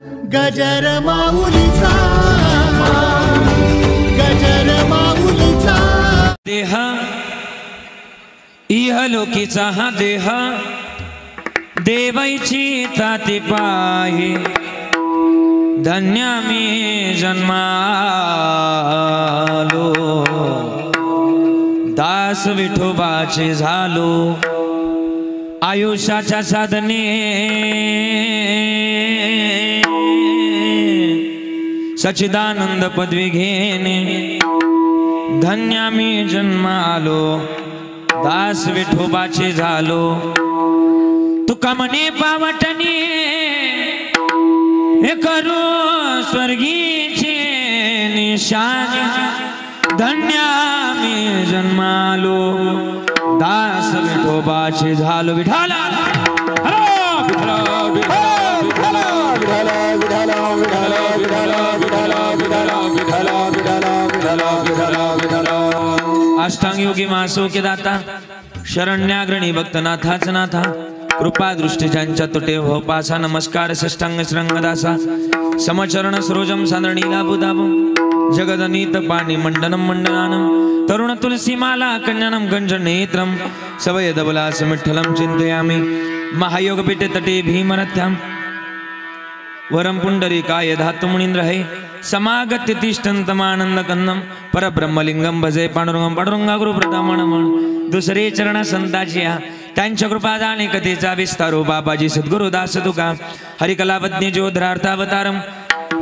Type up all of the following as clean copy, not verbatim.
गजर माऊलीचा देह इहलोकीचा हा देह देवाची ताती पाहे धन्य मी जन्मालो दास विठोबाचे झालो आयुष्याच्या साधने सच्चिदानंद पदवी घेणे धन्य मी जन्मालो दास विठोबाचे झालो तुका म्हणे पावटणी हे करू स्वर्गीचे निशान धन्य मी जन्मालो दास विठोबाचे झालो विठाला अष्टांग योगी मासो के दाता शरण्याग्रणी भक्तनाथाच नाथा कृपा दृष्टी ज्यांच्या तुटे हो पासा नमस्कार षष्टांग श्रंगदासा समचरण सरोजम सादरणीला बुदाबम जगदनीत पाणी मंडनम मंडनानम तरुण तुलसी माला कन्यानम गंजनेत्रम सवय दबलास मिठ्ठलम चिंतयामि महायोग पीठे तटे भीमरथ्याम वरम पुंडरीकाय धातु मुनींद्र है समागत्य तिष्ठन्तमानंद कन्नम परब्रह्मलिंगम भजे पांडुरंगम पांडुरंगा गुरु प्रतामणमण दुसरे चरण संताचिया त्यांच्या कृपा जाणे कथेचा विस्तारो बाबाजी सद्गुरुदास तुका हरिकलावज्ञ जोधरार्थावतारम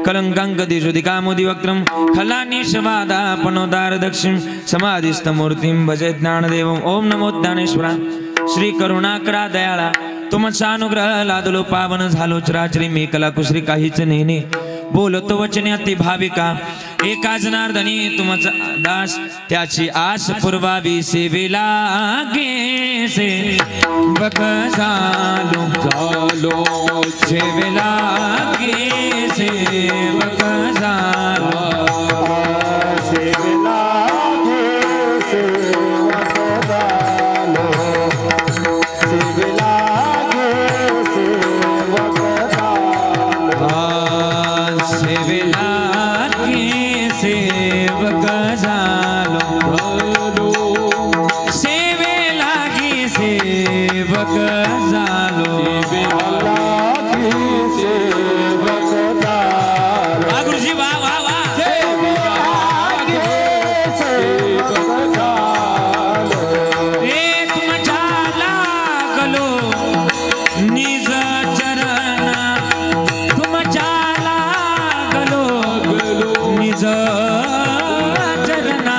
कलंकांकदिशुदिकामोदी वक्त्रम खलानिशवादा पनोदार दक्षिण समाधिस्थ मूर्तिम भजे ज्ञानदेवम ओम नमो ज्ञानेश्वरा श्री करुणाकरा दयाळा तुमचा अनुग्रह लादलो पावन झालो चराचरी मी कला कुसरी काहीच नेने बोलतो वचने अति भाविका एका जनार्दनी तुमचा दास त्याची आस पुरवावी सेवेला गे से बक झालो सेवेला गे से बक झालो सेवेला गे से बक झालो सेवेला गे से बक झालो सेवेला सेवक झालो सेवे लागी सेवक झालो गुरुजी वा वा वा तुमच्या लागलो निज चरण तुमच्या लागलो निज चरणा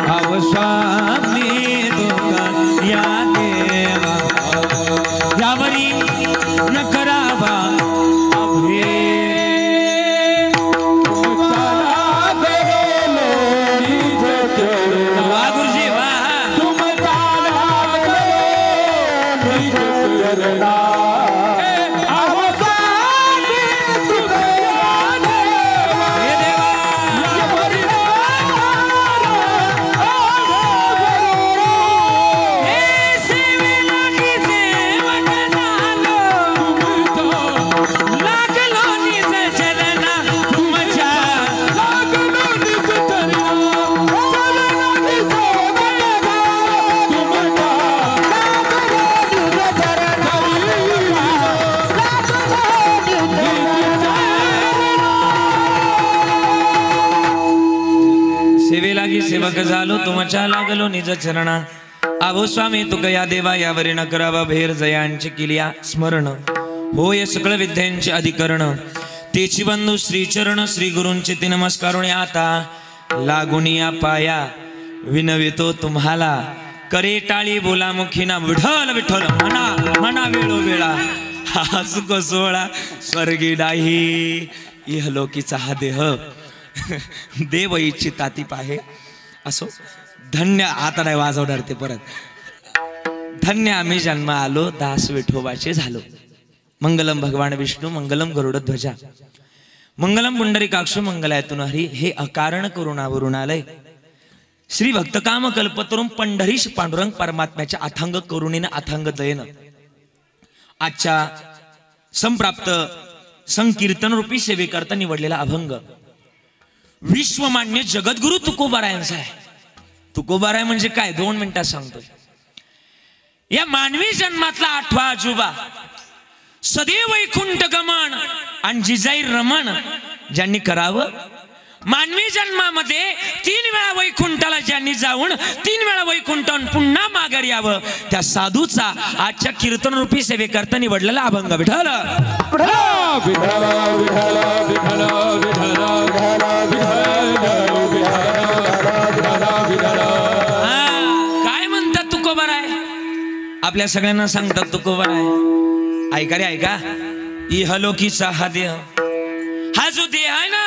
भाव स्वामी तुका या देवा यावरी न करावा गुरुजी वा सेवक झालो तुमच्या लागलो निज चरणा आवो स्वामी तुका या देवा यावरी न करावा भेर जयांची किलिया स्मरण होय सकळ विद्यांचे अधिकरण तेची बंधू श्रीचरण श्री गुरूंचे ते नमस्कारुणे आता लागुनिया पाया विनवितो तुम्हाला करे टाळी बोला मुखीना विठ्ठल विठ्ठल मना मना वेळो वेळा हा सुख सोहळा स्वर्गी डाही इहलोकीचा हा देह देव इच्छिताती पाहे असो धन्य आता नाही वाजवणार ते परत धन्य आम्ही जन्म आलो दास विठोबाचे झालो मंगलम भगवान विष्णू मंगलम गरुडध्वजा मंगलम पुंडरीकाक्ष मंगलायतून हरी हे अकारण करुणावरून आलंय श्री भक्तकाम कल्पतरुम पंढरीश पांडुरंग परमात्म्याच्या अथांग करुणेनं अथांग दयेनं आजच्या संप्राप्त संकीर्तन रूपी सेवेकरता निवडलेला अभंग विश्वमान्य जगद्गुरु तुकोबारायांचा आहे. तुकोबाराय म्हणजे काय 2 मिनिटात सांगतो. या मानवी जन्मातला 8वा अजूबा सदैव वैकुंठ गमन आणि जिजाई रमण ज्यांनी करावं. मानवी जन्मामध्ये 3 वेळा वैकुंठाला ज्यांनी जाऊन 3 वेळा वैकुंठाहून पुन्हा माघारी यावं त्या साधूचा आजच्या कीर्तन रूपी सेवेकरता निवडलेला अभंग. विठ्ठल काय म्हणतात तुकोबाराय. आपल्या सगळ्यांना सांगतात तुकोबाराय. ऐका रे ऐका. इहलोकीचा हा देह, हा जो देह आहे ना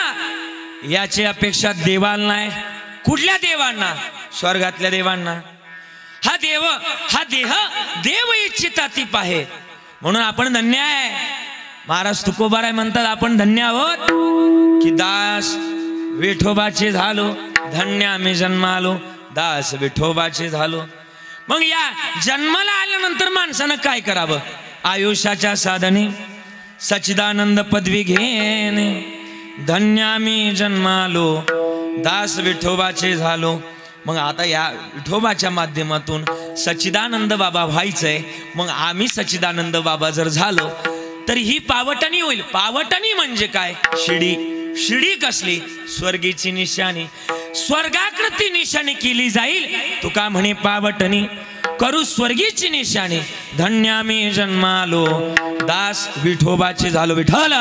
याची अपेक्षा देवाला नाही. कुठल्या देवांना? स्वर्गातल्या देवांना. हा देह देव इच्छितातीप आहे म्हणून आपण धन्य आहे. महाराज तुकोबाराय म्हणतात आपण धन्य आहोत की दास विठोबाचे झालो. धन्य आम्ही जन्मालो दास विठोबाचे झालो. मग या जन्माला आल्यानंतर माणसानं काय करावं? आयुष्याच्या साधने सच्चिदानंद पदवी घेणे. धन्य आम्ही जन्मालो दास विठोबाचे झालो. मग आता या विठोबाच्या माध्यमातून सच्चिदानंद बाबा व्हायचंय. मग आम्ही सच्चिदानंद बाबा जर झालो तर ही पावटणी होईल. पावटणी म्हणजे काय? शिडी. शिडी कसली? स्वर्गीची निशाणी. स्वर्गाकृती निशाणी केली जाईल. तुका म्हणे पावटणी करू स्वर्गीची निशाणी. धन्य आम्ही जन्मालो दास विठोबाचे झालो. विठ्ठल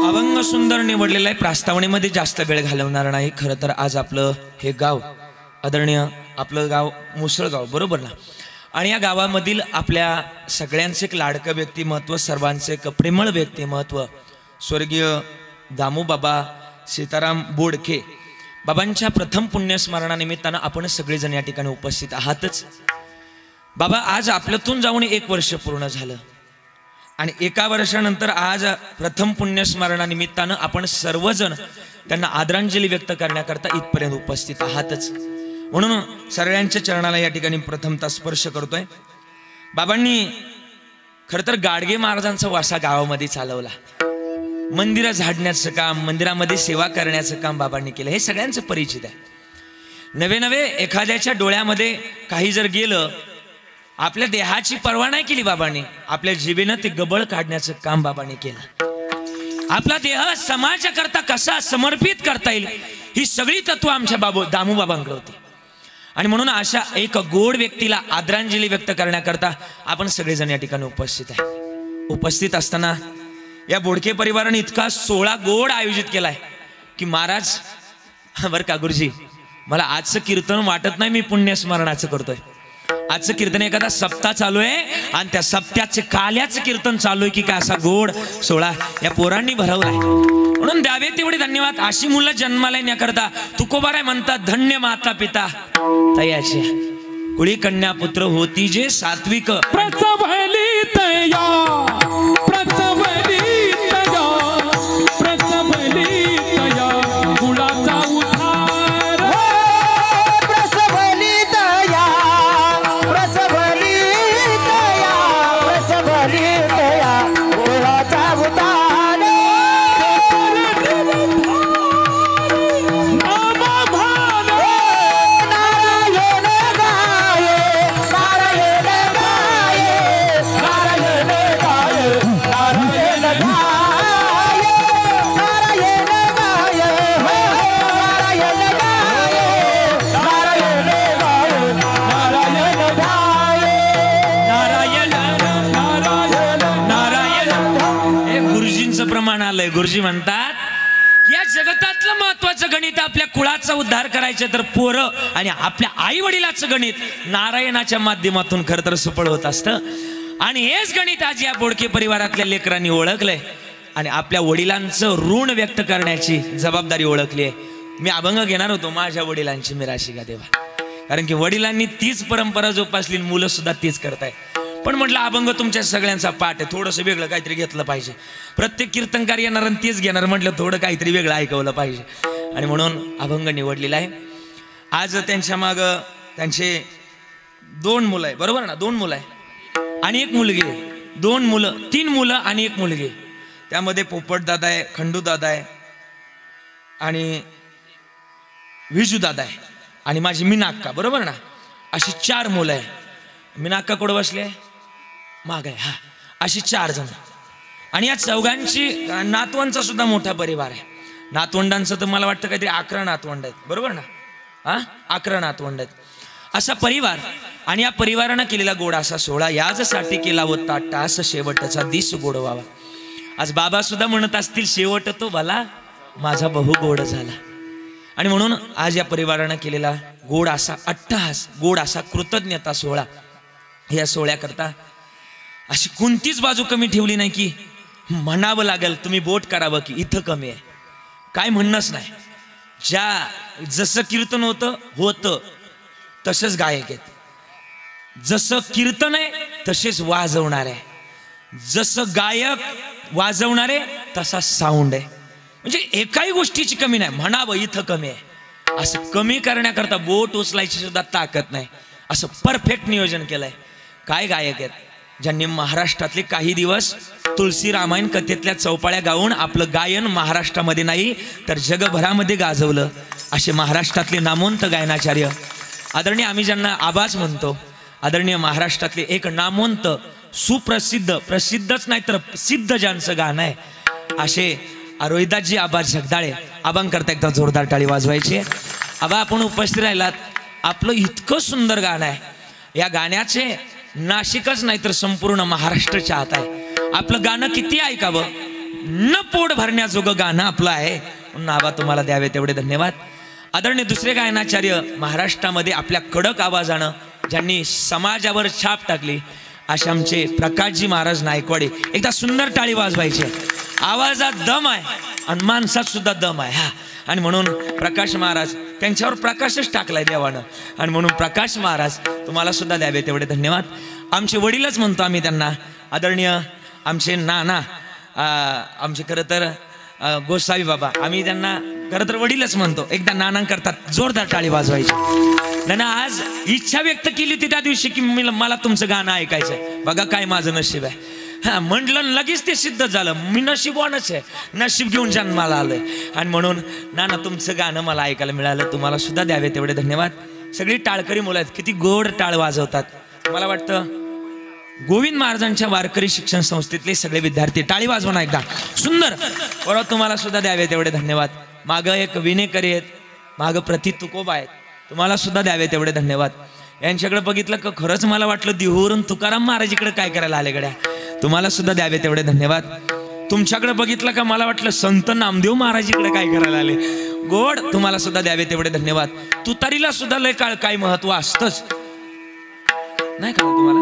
अभंग सुंदर निवडलेला आहे. प्रास्तावनेमध्ये जास्त वेळ घालवणार नाही. खरं तर आज आपलं हे गाव आदरणीय आपलं गाव मुसळगाव बरोबर ना. आणि या गावामधील आपल्या सगळ्यांचे एक लाडकं व्यक्तिमत्व, सर्वांचे एक प्रेमळ व्यक्तिमत्व स्वर्गीय दामूबाबा सीताराम बोडके बाबांच्या प्रथम पुण्यस्मरणानिमित्तानं आपण सगळेजण या ठिकाणी उपस्थित आहातच. बाबा आज आपल्यातून जाऊन 1 वर्ष पूर्ण झालं आणि 1 वर्षानंतर आज प्रथम पुण्यस्मरणानिमित्तानं आपण सर्वजण त्यांना आदरांजली व्यक्त करण्याकरता इथपर्यंत उपस्थित आहातच. म्हणून सगळ्यांच्या चरणाला या ठिकाणी प्रथमतः स्पर्श करतोय. बाबांनी खरं तर गाडगे महाराजांचा वारसा गावामध्ये चालवला. मंदिरं झाडण्याचं काम, मंदिरामध्ये सेवा करण्याचं काम बाबांनी केलं. हे सगळ्यांचं परिचित आहे. नवे एखाद्याच्या डोळ्यामध्ये काही जर गेलं, आपल्या देहाची पर्वा नाही केली बाबांनी. आपल्या जिभेनं ते गबळ काढण्याचं काम बाबांनी केलं. आपला देह समाजाकरता कसा समर्पित करता येईल ही सगळी तत्व आमच्या दामूबाबांकडे होती. आणि म्हणून अशा एक गोड व्यक्तीला आदरांजली व्यक्त करण्याकरता आपण सगळेजण या ठिकाणी उपस्थित आहे. उपस्थित असताना या बोडके परिवाराने इतका 16 गोड आयोजित केलाय की महाराज बरं का गुरुजी, मला आजचं कीर्तन वाटत नाही मी पुण्यस्मरणाचं करतोय. आजचं कीर्तन एखादा सप्ताह चालू आहे आणि त्या सप्त्याचे काल्याचं कीर्तन चालू आहे की काय असा गोड 16 या पोरांनी भरवलाय. म्हणून द्यावे तेवढे धन्यवाद. अशी मुलं जन्माला येण्याकरता तुकोबाराय म्हणतात धन्य माता पिता तयाची कुळी कन्या पुत्र होती जे सात्विक. प्रसभली तया प्रसभली तया प्रसभली तया कुळाचा उद्धार. प्रसभली तया प्रसभली तया प्रसभली तया कुळाचा उद्धार. प्रमाण आलंय. गुरुजी म्हणतात या जगतातलं महत्वाचं गणित आपल्या कुळाचा उद्धार करायचं तर पोरं आणि आपल्या आई वडिलाचं गणित नारायणाच्या माध्यमातून खरं तर सफळ होत असतं. आणि हेच गणित आज या बोडके परिवारातल्या लेकरांनी ओळखलंय आणि आपल्या वडिलांचं ऋण व्यक्त करण्याची जबाबदारी ओळखली आहे. मी अभंग घेणार होतो माझ्या वडिलांची मिराशिका देवा, कारण की वडिलांनी तीच परंपरा जोपासली, मुलं सुद्धा तीच करताय. पण म्हटलं अभंग तुमच्या सगळ्यांचा पाठ आहे, थोडंसं वेगळं काहीतरी घेतलं पाहिजे. प्रत्येक कीर्तनकार येणार आणि तेच घेणार, म्हटलं थोडं काहीतरी वेगळं ऐकवलं पाहिजे. आणि म्हणून अभंग निवडलेला आहे. आज त्यांच्या माग त्यांचे 2 मुलं आहे, बरोबर ना? 2 मुलं आहे आणि 1 मुलगी आहे. 2 मुलं, 3 मुलं आणि 1 मुलगी. त्यामध्ये पोपट दादा आहे, खंडू दादा आहे आणि विजू दादा आहे आणि माझी मीनाक्का, बरोबर ना? अशी 4 मुलं आहे. मीनाक्का कुठं बसले? माग आहे. हा, अशी 4 जण. आणि या चौघांची नातवांचा सुद्धा मोठा परिवार आहे. नातवंडांचं तर मला वाटतं काहीतरी 11 नातवंड आहेत, बरोबर ना? हा, 11 नातवंड आहेत. असा परिवार. आणि या परिवारानं केलेला गोड असा सोहळा, याजसाठी केला होता टास शेवटचा दिस गोड व्हावा. आज बाबा सुद्धा म्हणत असतील, शेवट तो भला माझा बहु गोड झाला. आणि म्हणून आज या परिवारानं केलेला गोड असा अट्टहास, गोड असा कृतज्ञता सोहळा, या सोहळ्याकरता अशी कोणतीच बाजू कमी ठेवली नाही की म्हणावं लागेल तुम्ही बोट करावं की इथं कमी आहे. काय म्हणणंच नाही. जसं कीर्तन होतं तसंच गायक आहेत. जसं कीर्तन आहे तसेच वाजवणार आहे. जसं गायक वाजवणारे तसा साऊंड आहे. म्हणजे एकाही गोष्टीची कमी नाही. म्हणावं इथं कमी आहे असं कमी करण्याकरता बोट उचलायची सुद्धा ताकद नाही, असं परफेक्ट नियोजन केलंय. काय गायक आहेत ज्यांनी महाराष्ट्रातले काही दिवस तुळशी रामायण कथेतल्या चौपाळ्या गाऊन आपलं गायन महाराष्ट्रामध्ये नाही तर जगभरामध्ये गाजवलं. असे महाराष्ट्रातले नामवंत गायनाचार्य आदरणीय, आम्ही ज्यांना आवाज म्हणतो, आदरणीय महाराष्ट्रातले एक नामवंत सुप्रसिद्ध, प्रसिद्धच नाही तर सिद्ध ज्यांचं गाणं आहे, असे रोहिदासजी आबा जगदाळे. आबांकरता एकदा जोरदार टाळी वाजवायची. आबा आपण उपस्थित राहिलात. आपलं इतकं सुंदर गाणं आहे. या गाण्याचे नाशिकच नाही तर संपूर्ण महाराष्ट्र चाहत आहे. आपलं गाणं किती ऐकावं, न पोट भरण्याजोगं गाणं आपलं आहे. म्हणून आबा तुम्हाला द्यावे तेवढे धन्यवाद. आदरणीय दुसरे गायनाचार्य महाराष्ट्रामध्ये आपल्या कडक आवाजानं ज्यांनी समाजावर छाप टाकली असे आमचे प्रकाशजी महाराज नायकवाडे. एकदा सुंदर टाळी वाजवायची. आवाजात दम आहे आणि माणसात सुद्धा दम आहे. हा, आणि म्हणून प्रकाश महाराज, त्यांच्यावर प्रकाशच टाकलाय देवानं. आणि म्हणून प्रकाश महाराज तुम्हाला सुद्धा द्यावे तेवढे धन्यवाद. आमचे वडीलच म्हणतो आम्ही त्यांना. आदरणीय आमचे नाना, आमचे खरं तर गोसावी बाबा, आम्ही त्यांना खरं तर वडीलच म्हणतो. एकदा नाना करतात जोरदार टाळी वाजवायची. नाना आज इच्छा व्यक्त केली होती त्या दिवशी की मला तुमचं गाणं ऐकायचंय. बघा काय माझं नशीब आहे. हा, म्हटलं लगेच ते सिद्ध झालं. मी नशीबवानच आहे, नशीब घेऊन जन्माला आलोय. आणि म्हणून नाना तुमचं गाणं मला ऐकायला मिळालं. तुम्हाला सुद्धा द्यावे तेवढे धन्यवाद. सगळी टाळकरी मुलं आहेत, किती गोड टाळ वाजवतात. मला वाटतं गोविंद महाराजांच्या वारकरी शिक्षण संस्थेतले सगळे विद्यार्थी टाळी वाजवा ना एकदा सुंदर. बरोबर, तुम्हाला सुद्धा द्यावे तेवढे धन्यवाद. मागं एक विनेकरी आहेत, मागं प्रति तुकोबा आहेत, तुम्हाला सुद्धा द्यावे तेवढे धन्यवाद. यांच्याकडे बघितलं का खरंच मला वाटलं देहूवरून तुकाराम महाराज इकडे काय करायला आले गड्या. तुम्हाला सुद्धा द्यावे तेवढे धन्यवाद. तुमच्याकडे बघितलं का मला वाटलं संत नामदेव महाराज इकडे काय करायला आले. गोड, तुम्हाला सुद्धा द्यावे तेवढे धन्यवाद. तुतारीला सुद्धा लय काळ काय महत्व असतंच नाही का तुम्हाला,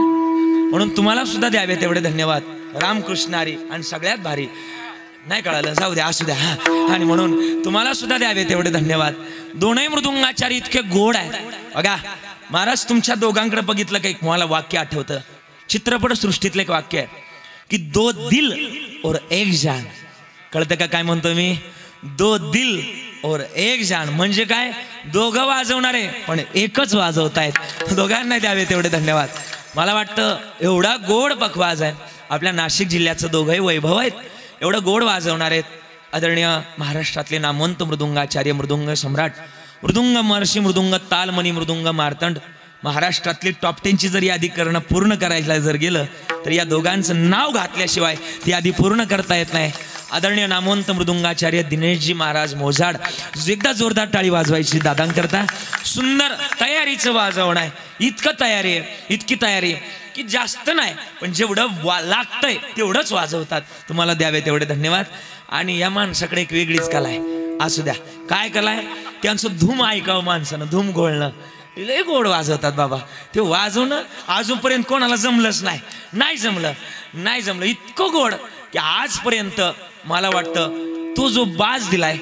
म्हणून तुम्हाला सुद्धा द्यावे तेवढे धन्यवाद. रामकृष्णारी आणि सगळ्यात भारी नाही कळालं, जाऊ द्या असू द्या. आणि म्हणून तुम्हाला सुद्धा द्यावे तेवढे धन्यवाद. दोनही मृदुंगाचारी इतके गोड आहेत. बघा महाराज, तुमच्या दोघांकडे बघितलं का एक मला वाक्य आठवतं. चित्रपट सृष्टीतलं एक वाक्य आहे की 2 दिल और 1 जान. कळतं का काय म्हणतो मी? 2 दिल और 1 जान म्हणजे काय? दोघं वाजवणारे पण एकच वाजवतायत. दोघांना द्यावे तेवढे धन्यवाद. मला वाटतं एवढा गोड पखवाज आहे आपल्या नाशिक जिल्ह्याचं. दोघंही वैभव आहेत, एवढं गोड वाजवणार आहेत. आदरणीय महाराष्ट्रातले नामवंत मृदुंगाचार्य, मृदुंग सम्राट, मृदुंग महर्षी, मृदुंग तालमणी, मृदुंग मार्तंड. महाराष्ट्रातली टॉप 10ची जर यादी करणं पूर्ण करायला जर गेलं तर या दोघांचं नाव घातल्याशिवाय ती यादी पूर्ण करता येत नाही. आदरणीय नामवंत मृदुंगाचार्य दिनेशजी महाराज मोजाड. एकदा जोरदार टाळी वाजवायची दादांकरता. सुंदर तयारीचं वाजवणं आहे. इतकं तयारी आहे, इतकी तयारी आहे की जास्त नाही पण जेवढं लागतंय तेवढंच वाजवतात. तुम्हाला द्यावे तेवढे धन्यवाद. आणि या माणसाकडे एक वेगळीच कला आहे. असू द्या काय कला आहे, त्यांचं धूम ऐकावं माणसानं, धूम घोळणं. लय गोड वाजवतात बाबा. ते वाजवणं अजूनपर्यंत कोणाला जमलंच नाही जमलं इतकं गोड की आजपर्यंत मला वाटतं तो जो बाज दिलाय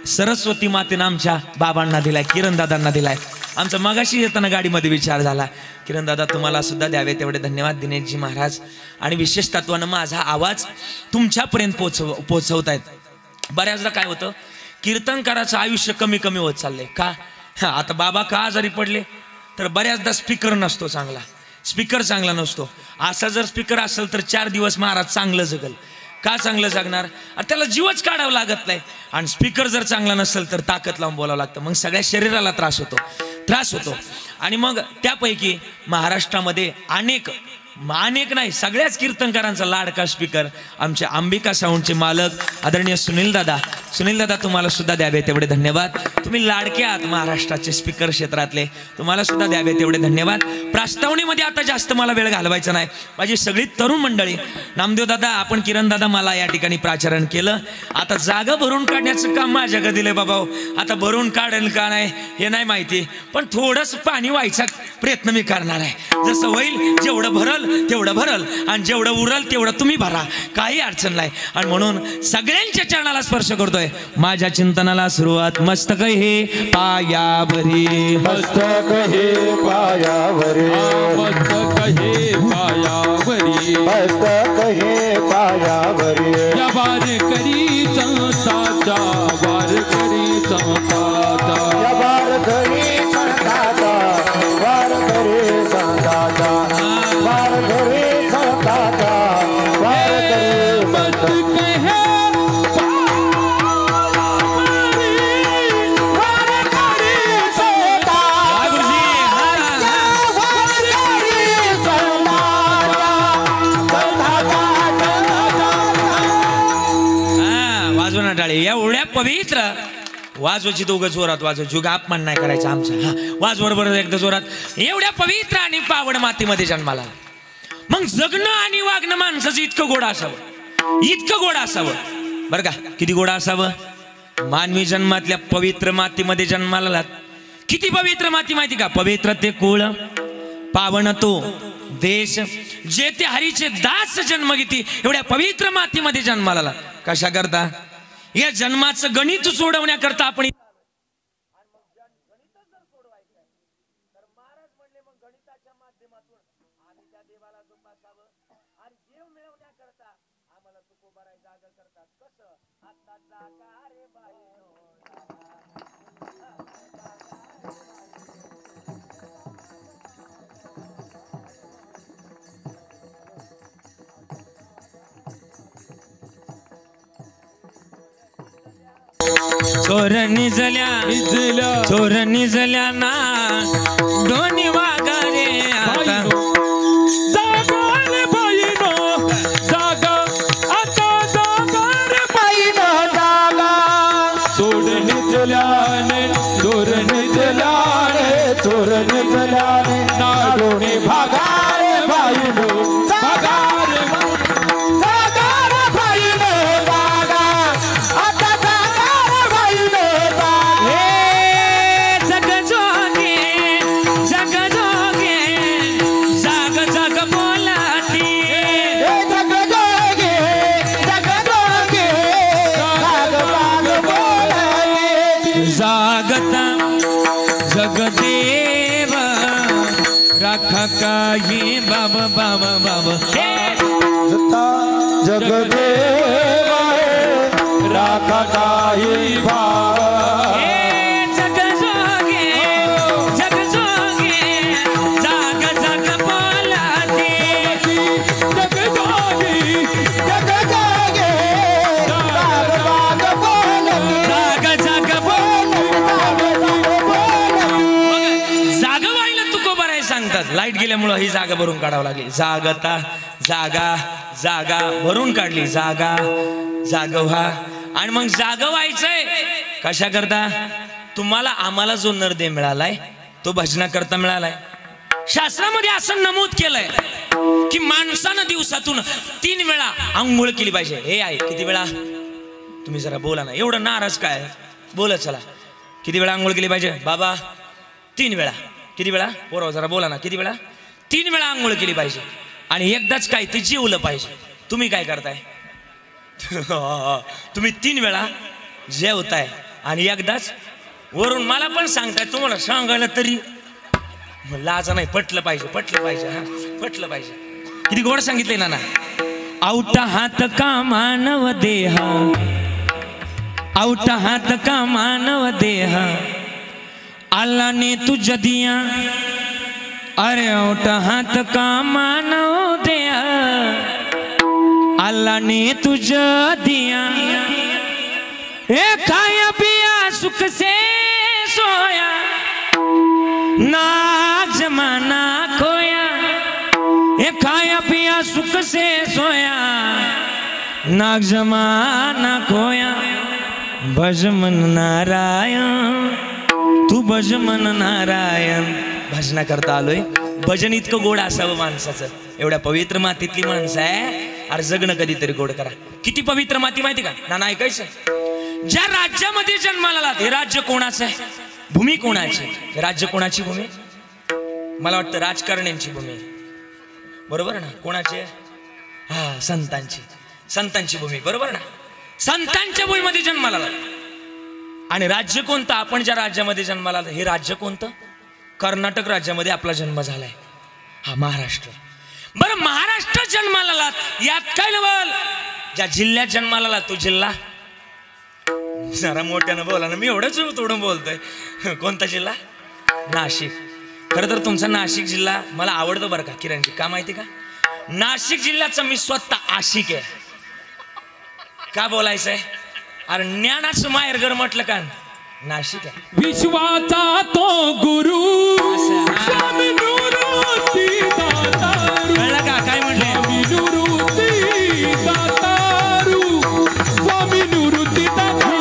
सरस्वती मातेनं आमच्या बाबांना दिलाय, किरण दादांना दिलाय. आमचा मगाशी येताना गाडीमध्ये विचार झाला. किरण दादा तुम्हाला सुद्धा द्यावे तेवढे धन्यवाद. दिनेशजी महाराज आणि विशेष तत्वानं माझा आवाज तुमच्यापर्यंत पोचवतायत. बऱ्याचदा काय होतं कीर्तनकाराचं आयुष्य कमी कमी होत चाललंय का? आता बाबा का आजारी पडले तर बऱ्याचदा स्पीकर नसतो चांगला, स्पीकर चांगला नसतो. असा जर स्पीकर असेल तर 4 दिवस महाराज चांगलं जगल. का चांगलं जगणार? त्याला जीवच काढावं लागत नाही. आणि स्पीकर जर चांगला नसेल तर ताकद लावून बोलावं लागतं, मग सगळ्या शरीराला त्रास होतो. आणि मग त्यापैकी महाराष्ट्रामध्ये अनेक नाही सगळ्याच कीर्तनकारांचा लाडका स्पीकर आमच्या अंबिका साऊंडचे मालक आदरणीय सुनील दादा तुम्हाला सुद्धा द्यावे तेवढे धन्यवाद. तुम्ही लाडके आहात महाराष्ट्राचे स्पीकर क्षेत्रातले, तुम्हाला सुद्धा द्यावे तेवढे धन्यवाद. प्रास्तावनेमध्ये आता जास्त मला वेळ घालवायचा नाही. माझी सगळी तरुण मंडळी, नामदेव दादा, आपण किरण दादा मला या ठिकाणी प्राचारण केलं. आता जागा भरून काढण्याचं काम माझ्याकडे दिलंय बाबा. आता भरून काढेल का नाही हे नाही माहिती, पण थोडंसं पाणी व्हायचा प्रयत्न मी करणार आहे. जसं होईल जेवढं भरल तेवढं भरल आणि जेवढं उरल तेवढं तुम्ही भरा, काही अडचण नाही. आणि म्हणून सगळ्यांच्या चरणाला स्पर्श करतोय. माझ्या चिंतनाला सुरुवात मस्तक हे पायावरी, मस्तक हे पायावरी, मस्तक हे पायावरी, मस्तक हे पायावरी. या वारकरी संताचा, वारकरी संताचा, या वारकरी संताचा, वारकरी संताचा, वारकरी संताचा, वारकरी मस्तक हे एवढ्या पवित्र वाजवायची, दोघं जोरात वाजवायची, जुगा अपमान नाही करायचा आमचा. वाज बरोबर एकदा जोरात. एवढ्या पवित्र आणि पावन मातीमध्ये जन्माला, मग जगणं आणि वागणं माणसाचं इतकं गोड असावं बरं का. किती गोड असावं? मानवी जन्मातल्या पवित्र मातीमध्ये जन्माला आलात. किती पवित्र माती माहिती का? पवित्र ते कुळ, पावन तो देश, जे ते हरीचे दास जन्म घेती. एवढ्या पवित्र मातीमध्ये जन्माला आला. कशा करता? या जन्माचं गणित सोडवण्याकरता आपण चोर निजल्या ना दोन्ही वागारे. आता जागा रे बाईनो, जागा आता जागा रे बाईनो जागा. चोर निजल्याने, चोर निजल्याने, चोर निजल्याने नाडोने भागा रे बाईनो, भागा रे जागा रे बाईनो जागा. आता जागा रे बाईनो जागा. हे जग जोगे जाग जाग बोलाती. हे जग जोगे जाग जाग बोलाती. जागता जगदेव राखा काही बाब हे जगदेव राखा काही भाव. जग जोगे जाग जाग बोलाती. जग जोगी, जग जागे जाग जाग बोलती. जाग जाग व्हायला तुकोबा राय सांगतात. लाईट गेल्यामुळं ही जागा भरून काढावं लागली. जागता जागा भरून काढली. जाग व्हा. आणि मग जाग व्हायचंय कशा करता? तुम्हाला आम्हाला जो नरदेह मिळालाय तो भजना करता मिळालाय. शास्त्रामध्ये असं नमूद केलंय की माणसानं दिवसातून 3 वेळा आंघोळ केली पाहिजे. हे आहे किती वेळा? तुम्ही जरा बोला ना, एवढं नाराज काय? बोला चला. किती वेळा आंघोळ केली पाहिजे बाबा? 3 वेळा. किती वेळा? पोराव जरा बोला ना, किती वेळा? 3 वेळा आंघोळ केली पाहिजे. आणि एकदाच काय ते जेवलं पाहिजे. तुम्ही काय करताय? तुम्ही 3 वेळा जेवताय आणि एकदाच वरून मला पण सांगताय. तुम्हाला सांगायला तरी लाज नाही. पटलं पाहिजे. हा पटलं पाहिजे. किती गोड सांगितलंय ना. आवटा हात का मानव देहा, औट हाथ का मानव देह अल्लाह ने तुझ दिया, अरे औट हाथ का मानव देह अल्लाह ने तुझ दिया, ए खाया पिया सुख से सोया ना जमाना खोया, ए खाया पिया सुख से सोया नाग जमाना खोया, भज मन नारायण तू भज मन नारायण. भजना करता आलोय. भजन इतकं गोड असावं माणसाचं. एवढ्या पवित्र मातीतली माणसं आहे, अरे जगणं कधीतरी गोड करा. किती पवित्र माती माहिती का ना ऐकायचं. ज्या राज्यामध्ये जन्माला आलात हे राज्य कोणाचं आहे, भूमी कोणाची, हे राज्य कोणाची भूमी, मला वाटतं राजकारण्यांची भूमी, बरोबर ना. कोणाची, हा संतांची, संतांची भूमी, बरोबर ना. संतांच्या भूमीमध्ये जन्माला आला. आणि राज्य कोणतं, आपण ज्या राज्यामध्ये जन्माला आला हे राज्य कोणतं, कर्नाटक राज्यामध्ये आपला जन्म झालाय, हा महाराष्ट्र. बरं महाराष्ट्र जन्माला आलात, यात काय नवल. ज्या जिल्ह्यात जन्माला आला तो जिल्हा, जरा मोठ्यानं बोला ना, मी एवढंच तोडून बोलतोय. कोणता जिल्हा, नाशिक. खरं तर तुमचा नाशिक जिल्हा मला आवडतो बरं का किरणजी, का माहिती का. नाशिक जिल्ह्याचा मी स्वतः आशिक आहे. का बोलायचंय, अरे ज्ञानाचं माहेरघर म्हटलं का नाशिक आहे. विश्वाचा तो गुरु स्वामी निवृत्ती दातारू, कळलं का काय म्हणले, निवृत्ती दातारू, स्वामी निवृत्ती दातारू.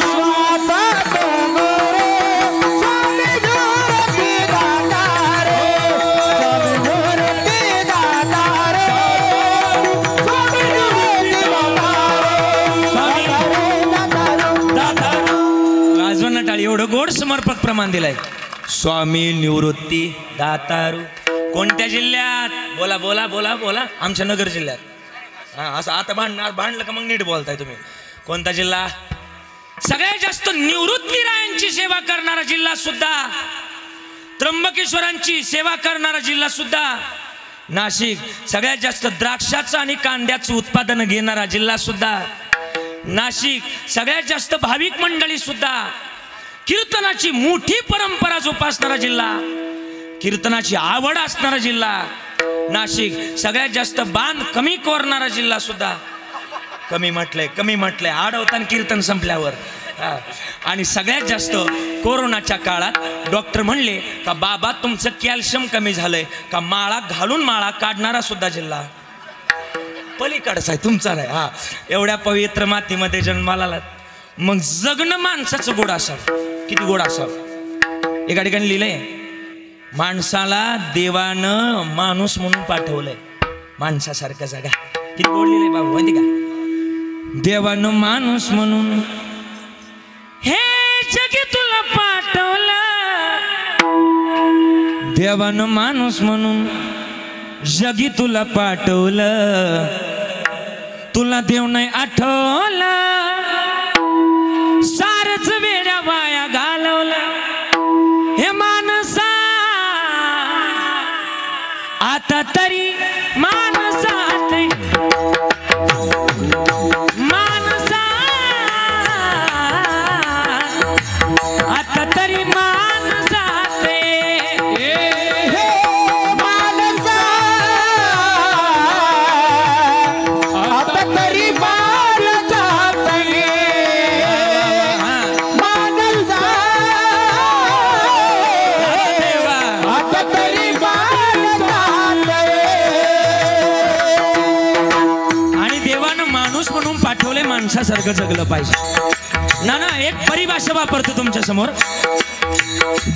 एवढं गोड समर्पक प्रमाण दिलंय. स्वामी निवृत्ती दातारू. कोणत्या जिल्ह्यात, बोला बोला बोला बोला. आमच्या नगर जिल्ह्यात. हा असं आता भांडलं का मग नीट बोलताय तुम्ही. कोणता जिल्हा, सगळ्यात जास्त निवृत्तीरायांची सेवा करणारा जिल्हा सुद्धा, त्र्यंबकेश्वरांची सेवा करणारा जिल्हा सुद्धा नाशिक. सगळ्यात जास्त द्राक्षाचं आणि कांद्याचं उत्पादन घेणारा जिल्हा सुद्धा नाशिक. सगळ्यात जास्त भाविक मंडळी सुद्धा, कीर्तनाची मोठी परंपरा जोपासणारा जिल्हा, कीर्तनाची आवड असणारा जिल्हा नाशिक. सगळ्यात जास्त बांध कमी करणारा जिल्हा सुद्धा, कमी म्हटलंय आडवताना कीर्तन संपल्यावर. आणि सगळ्यात जास्त कोरोनाच्या काळात डॉक्टर म्हणले का बाबा तुमचं कॅल्शियम कमी झालंय का, माळा घालून माळा काढणारा सुद्धा जिल्हा पलीकडचा आहे, तुमचा नाही. हा एवढ्या पवित्र मातीमध्ये जन्माला आलात, मग जगणं माणसाचं गोड असावं. किती गोड असावं. एका ठिकाणी लिहिलंय, माणसाला देवानं माणूस म्हणून पाठवलंय, माणसासारखं जगा. किती गोड लिहिलंय बाबू माहिती का. देवानं माणूस म्हणून हे जग तुला पाठवलं, देवानं माणूस म्हणून जगी तुला पाठवलं, तुला देव नाही आठवलं, सारच वेड्या वाया घालवलं. हे माणसा आता तरी माणसा, माणसा आता तरी माणसा, मानसा आता तरी मानसा, मानसा आता तरी मानसा. आणि देवानं माणूस म्हणून पाठवले, माणसासारखं जगलं पाहिजे. ना एक परिभाषा वापरतो तुमच्या समोर.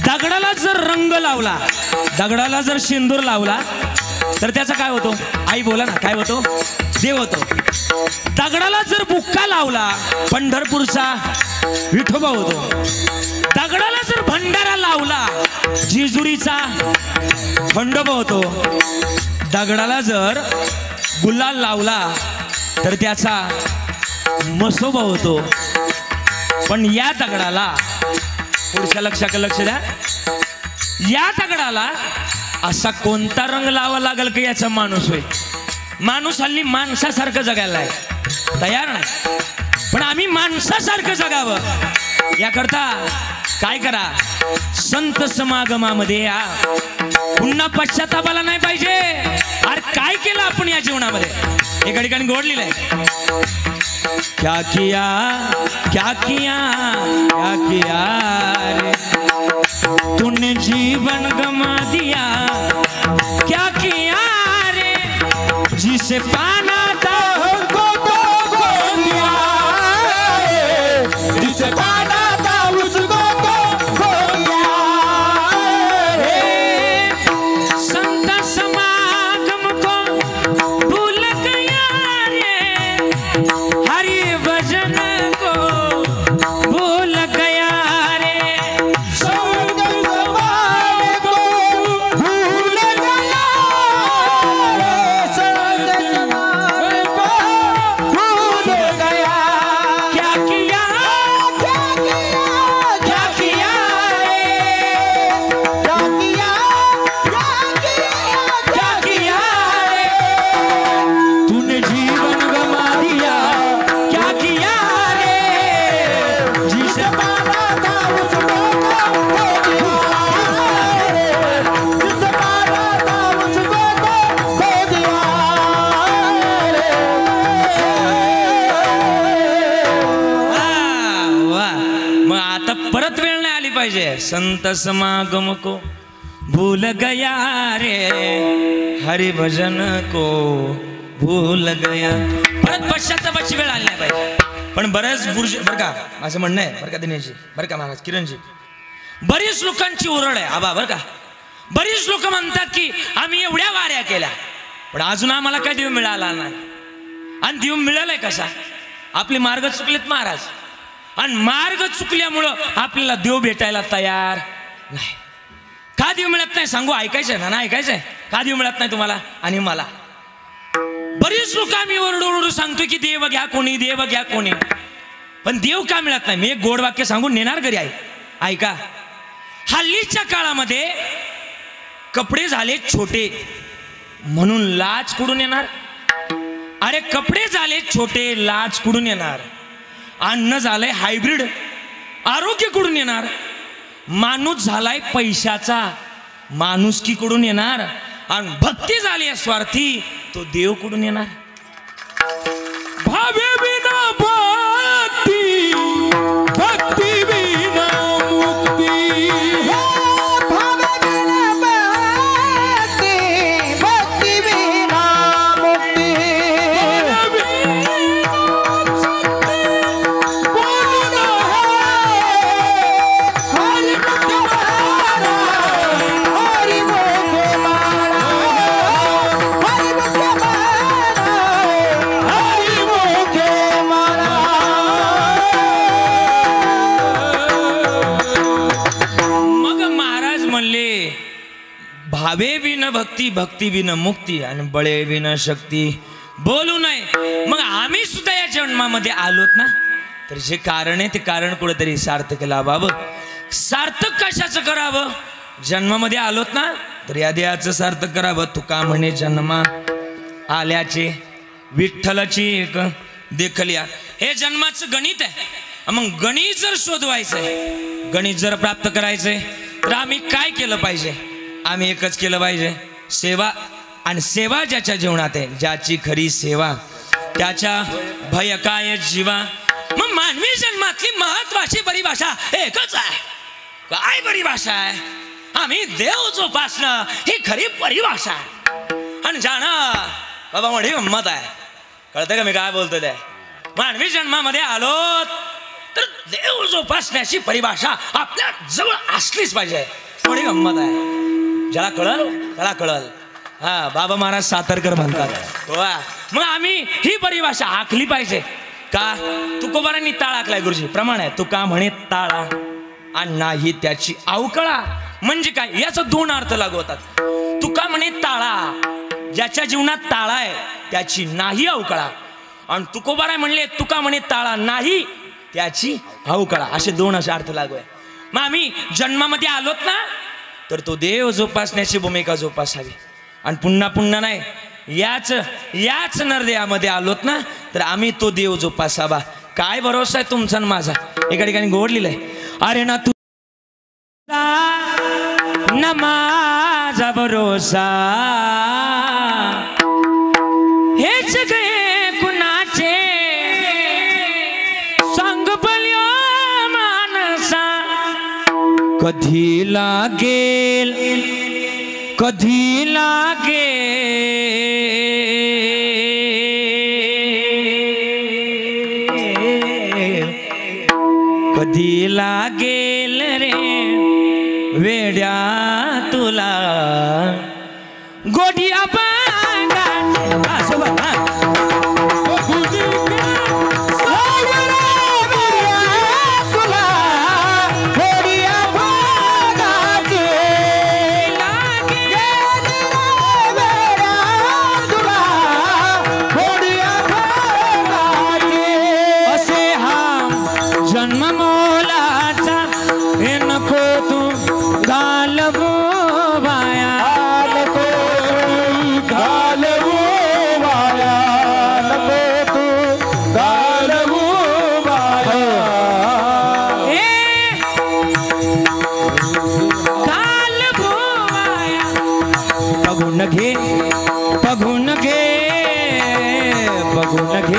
दगडाला जर रंग लावला, दगडाला जर सिंदूर लावला तर त्याचा काय होतो, आई बोला ना, काय होतो, देव होतो. दगडाला जर बुक्का लावला, पंढरपूरचा विठोबा होतो. दगडाला जर भंडारा लावला, जेजुरीचा खंडोबा होतो. दगडाला जर गुलाल लावला तर त्याचा मसोबा होतो. पण या दगडाला, पुढच्या लक्ष द्या, या दगडाला असा कोणता रंग लावा लागेल की याचा माणूस होईल. माणूस हल्ली माणसासारखं जगायला आहे, तयार नाही. पण आम्ही माणसासारखं जगावं याकरता काय करा, संत समागमामध्ये या. पुन्हा पश्चातापाला नाही पाहिजे. अरे काय केलं आपण या जीवनामध्ये. एका ठिकाणी गोड लिहिलंय, क्या किया क्या किया क्या किया रे तूने जीवन गमा दिया, क्या किया रे जिसे पाना था हमको तो खो दिया रे, जिसे पाना था उसको तो खो दिया रे. संत समागम को भूल गया रे, हरि भजन को भूल गया रे. संत समागम को भूल गया रे, संत समागम को भूल गया. क्या किया क्या किया क्या किया रे, क्या किया क्या किया रे तूने जीवन गमा दिया, क्या किया रे जिसे पाना था उसको खो दिया रे, जिसे पाना था उसको खो दिया रे. वा. मग आता परत वेळ नाही आली पाहिजे. संत समागम को भूल गया रे, हरि भजन को भूल गया. परत पश्चातापाची वेळ आली नाही पाहिजे. पण बऱ्याच बरं का माझं म्हणणं आहे, बरं का दिनेशजी, बरं का महाराज किरणजी, बरीच लोकांची ओरड आहे आबा, बरं का. बरीच लोक म्हणतात की आम्ही एवढ्या वाऱ्या केल्या पण अजून आम्हाला काय देव मिळाला नाही. आणि देव मिळालाय कसा, आपले मार्ग चुकलेत महाराज. आणि मार्ग चुकल्यामुळं आपल्याला देव भेटायला तयार नाही. का देव मिळत नाही सांगू, ऐकायचंय ना, ऐकायचंय का देव मिळत नाही तुम्हाला आणि मला. बरीच लोक आम्ही ओरडू सांगतोय की देव घ्या कोणी, देव घ्या कोणी, पण देव का मिळत नाही. मी एक गोड वाक्य सांगून नेणार घरी आहे, ऐका. हल्लीच्या काळामध्ये कपडे झाले छोटे म्हणून लाज कुठून येणार. अरे कपडे झाले छोटे, लाज कुठून येणार. अन्न झालंय हायब्रिड, आरोग्य कुठून येणार. माणूस झालाय पैशाचा, माणुसकी कुठून येणार. आणि भक्ती झाली स्वार्थी, तो देव कुठून येणार. भावे बिना भक्ती, भक्ती बिना मुक्ती. भावे बिना भक्ती, भक्ती बिना मुक्ती. बोलना हरि मुख मारा, हरि मुख मारा, हरि मुख मारा, हरि मुख मारा. मग महाराज म्हणले भावे बिन भक्ती, भक्ती बिन मुक्ती, आणि बळे बिन शक्ती बोलू नये. मग आम्ही सुद्धा या जन्मामध्ये आलोत ना, तर जे कारण आहे ते कारण कुठेतरी सार्थक लावावं. सार्थक कशाचं करावं. जन्मामध्ये आलोत ना, तर या देहाचं सार्थक करावं. तुका म्हणे जन्मा आल्याचे विठ्ठलाची एक देखल्या. हे जन्माचं गणित आहे. मग गणित जर शोधवायचंय, गणित जर प्राप्त करायचंय, तर आम्ही काय केलं पाहिजे. आम्ही एकच केलं पाहिजे, सेवा. आणि सेवा ज्याच्या जीवनात आहे, ज्याची खरी सेवा त्याच्या भय काय जीवा. मग मानवी जन्मातली महत्वाची परिभाषा एकच आहे. काय परिभाषा आहे. आम्ही देव जोपासणं ही खरी परिभाषा आहे. आणि जाणं बाबा मोठी गंमत आहे. कळतंय का मी काय बोलतोय ते. मानवी जन्मामध्ये आलो तर देव जोपासण्याची परिभाषा आपल्या जवळ असलीच पाहिजे. मोठी गंमत आहे. ज्याला कळल त्याला कळल. हा बाबा महाराज सातारकर म्हणतात. वा. मग आम्ही ही परिभाषा आखली पाहिजे. का तुकोबारांनी ताळ आखलाय गुरुजी प्रमाण आहे. तुका म्हणे ताळा आणि नाही त्याची अवकळा. म्हणजे काय, याचा दोन अर्थ लागू होतात. तुका म्हणे ताळा, ज्याच्या जीवनात ताळा आहे त्याची नाही अवकळा. आणि तुकोबाराय म्हणले तुका म्हणे ताळा नाही त्याची अवकळा. असे दोन असे अर्थ लागू आहे. मग आम्ही जन्मामध्ये आलोत ना, तर तो देव जोपासण्याची भूमिका जोपासावी. आणि पुन्हा पुन्हा नाही, याच नरदेहामध्ये आलोत ना, तर आम्ही तो देव जोपासावा. काय भरोसा आहे तुमचा आणि माझा. एका ठिकाणी गोड लिहिलंय, अरे ना तू न माझा भरोसा, हेच गे कुणाचे सांग बल्यो मानसा. कधी लागेल कधी लागेल कधी लागेल रे वेड्या तुला गोडी बघून घे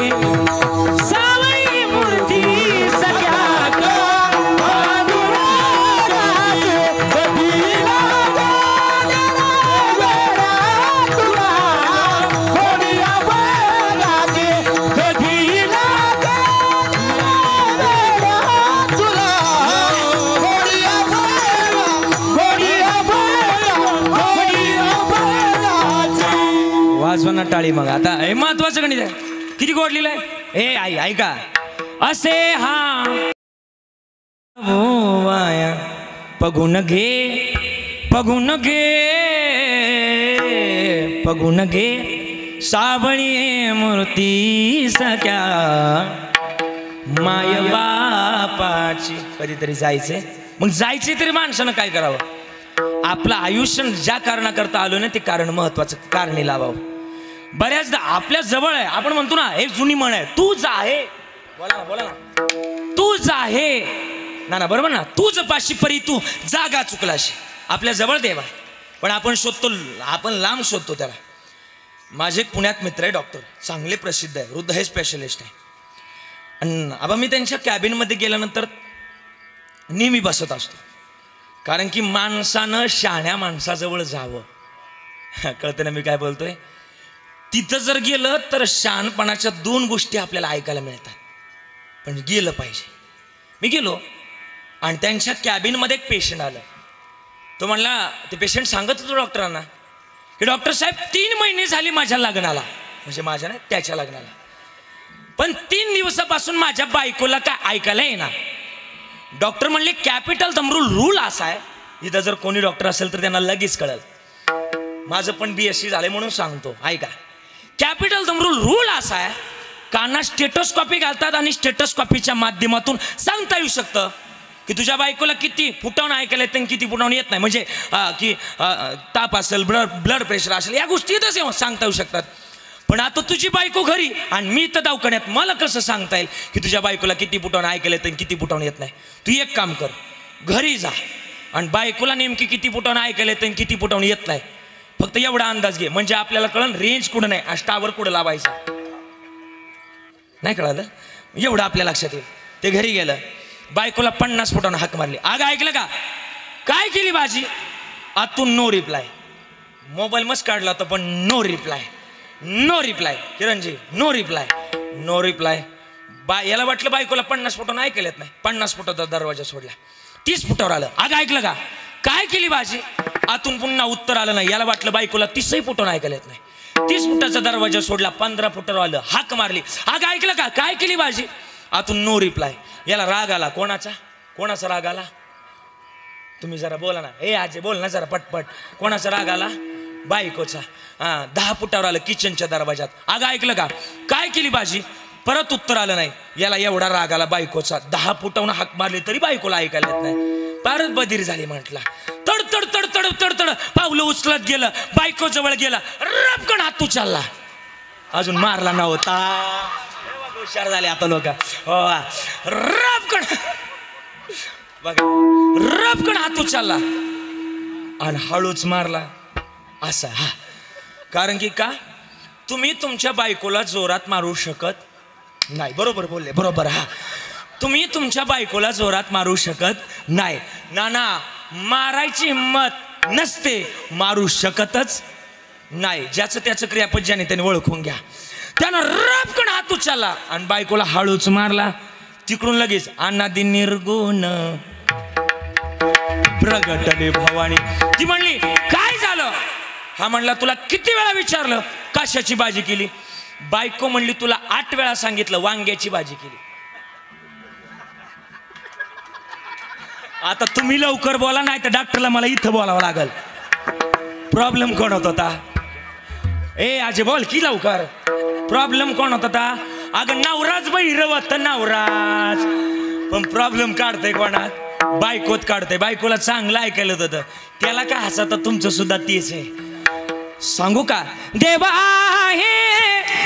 सावळी मूर्ती सगळ्या वाजवणार टाळी. मग आता हे महत्वाचं गणित आहे. किती गोड लिहिलंय. हे आई ऐका, असे हा वाया बघून घे बघून घे सावळी मूर्ती सख्या माय बापाची. कधीतरी जायचे. मग जायचे तरी माणसानं काय करावं, आपलं आयुष्य ज्या कारणाकरता आलो ना ते कारण महत्वाचं कारणी लावावं. बऱ्याचदा आपल्या जवळ आहे, आपण म्हणतो ना, एक जुनी म्हण आहे, तूच आहे. बोला ना तूच आहे ना बरोबर ना. तूच पाशी परी तू जागा चुकलाशी. आपल्या जवळ देवा, पण आपण शोधतो, आपण लांब शोधतो त्याला. माझे एक पुण्यात मित्र आहे डॉक्टर, चांगले प्रसिद्ध आहे, हृदय स्पेशलिस्ट आहे. आणि आबा मी त्यांच्या कॅबिनमध्ये गेल्यानंतर नेहमी बसत असतो, कारण की माणसानं शहाण्या माणसाजवळ जावं. कळतं ना मी काय बोलतोय. तिथं जर गेलं तर शहाणपणाच्या 2 गोष्टी आपल्याला ऐकायला मिळतात, पण गेलं पाहिजे. मी गेलो आणि त्यांच्या कॅबिनमध्ये एक पेशंट आलं. तो म्हणला, ते पेशंट सांगत होतो डॉक्टरांना की डॉक्टर साहेब 3 महिने झाली माझ्या लग्नाला, म्हणजे माझ्या नाही त्याच्या लग्नाला, पण 3 दिवसापासून माझ्या बायकोला काय ऐकायला येणार. डॉक्टर म्हणले कॅपिटल थंब रूल असा आहे, इथं जर कोणी डॉक्टर असेल तर त्यांना लगेच कळेल. माझं पण BSc झालंय म्हणून सांगतो, ऐका. कॅपिटल थंब रूल असा आहे, कानात स्टेटोस्कॉपी घालतात आणि स्टेटोस्कॉपीच्या माध्यमातून सांगता येऊ शकतं की तुझ्या बायकोला किती फुटावून ऐकायला येतं आणि किती फुटावून येत नाही. म्हणजे की ताप असेल, ब्लड प्रेशर असेल, या गोष्टी इथंच सांगता येऊ शकतात. पण आता तुझी बायको घरी आणि मी इथं दवाखान्यात, मला कसं सांगता येईल की तुझ्या बायकोला किती फुटावून ऐकायला येतं आणि किती फुटावून येत नाही. तू एक काम कर, घरी जा आणि बायकोला नेमकी किती फुटावून ऐकायला येतं आणि किती फुटावून येत नाही, फक्त एवढा अंदाज घे, म्हणजे आपल्याला कळलं रेंज कुठं नाही, टावर कुठं लावायचा. नाही कळालं, एवढं आपल्या लक्षात येईल. ते घरी गेलं, बायकोला 50 फुटावून हाक मारली. अगं ऐकलं का, काय केली भाजी, आतून नो रिप्लाय. मोबाईल मस्त काढला होता पण नो रिप्लाय. किरणजी नो रिप्लाय. याला वाटलं बायकोला 50 फुटावून ऐकायला येत नाही. 50 फुटाचा दरवाजा सोडला, 30 फुटावर आलं. अगं ऐकलं का, काय केली भाजी, आतून पुन्हा उत्तर आलं नाही. याला वाटलं बायकोला 30 फुटावून ऐकायला येत नाही. 30 फुटाचा दरवाजा सोडला, 15 फुटावर आलं, हाक मारली. अगं ऐकलं का, काय केली भाजी, आतून नो रिप्लाय. याला राग आला. कोणाचा राग आला, तुम्ही जरा बोला ना. हे आजे बोल ना जरा पटपट. कोणाचा राग आला, बायकोचा. 10 फुटावर आलं किचनच्या दरवाजात. अगं ऐकलं का, काय केली भाजी, परत उत्तर आलं नाही. याला एवढा राग आला बायकोचा. 10 फुटावून हाक मारली तरी बायकोला ऐकायला येत नाही. परत बधीर झाली. म्हटला तड तड तड तड तड तड पावलं उचलत गेलं, बायको जवळ गेला, रपकन हात उचलला, अजून मारला नव्हता. हुशार झाले आता लोक. रबकण बघा, रबकण हात उचलला आणि हळूच मारला असा. हा, कारण की का तुम्ही तुमच्या बायकोला जोरात मारू शकत नाही. बरोबर बोलले, बरोबर. हा, तुम्ही तुमच्या बायकोला जोरात मारू शकत नाही. नाना, मारायची हिंमत नसते, मारू शकतच नाही. ज्याचं त्याचं क्रियापद ज्याने त्याने ओळखून घ्या. त्यानं रबकण हात उचलला आणि बायकोला हळूच मारला. तिकडून लगेच अनादि निर्गुण प्रगटने भवानी. ती म्हणली काय झालं? हा म्हणला तुला किती वेळा विचारलं कशाची भाजी केली? बायको म्हणली तुला 8 वेळा सांगितलं वांग्याची भाजी केली. आता तुम्ही लवकर बोला, नाही तर डॉक्टरला मला इथं बोलावं लागल. प्रॉब्लेम कोण होत होता? ए आजे बोल की लवकर. प्रॉब्लेम कोण होत होता? अगं नवराज बहिरवत नवराज. पण प्रॉब्लेम काढतंय कोणात? बायकोत काढतंय. बायकोला चांगलं ऐकायला होतं, त्याला काय हसत? तुमचं सुद्धा तेच आहे. सांगू का? देवा आहे,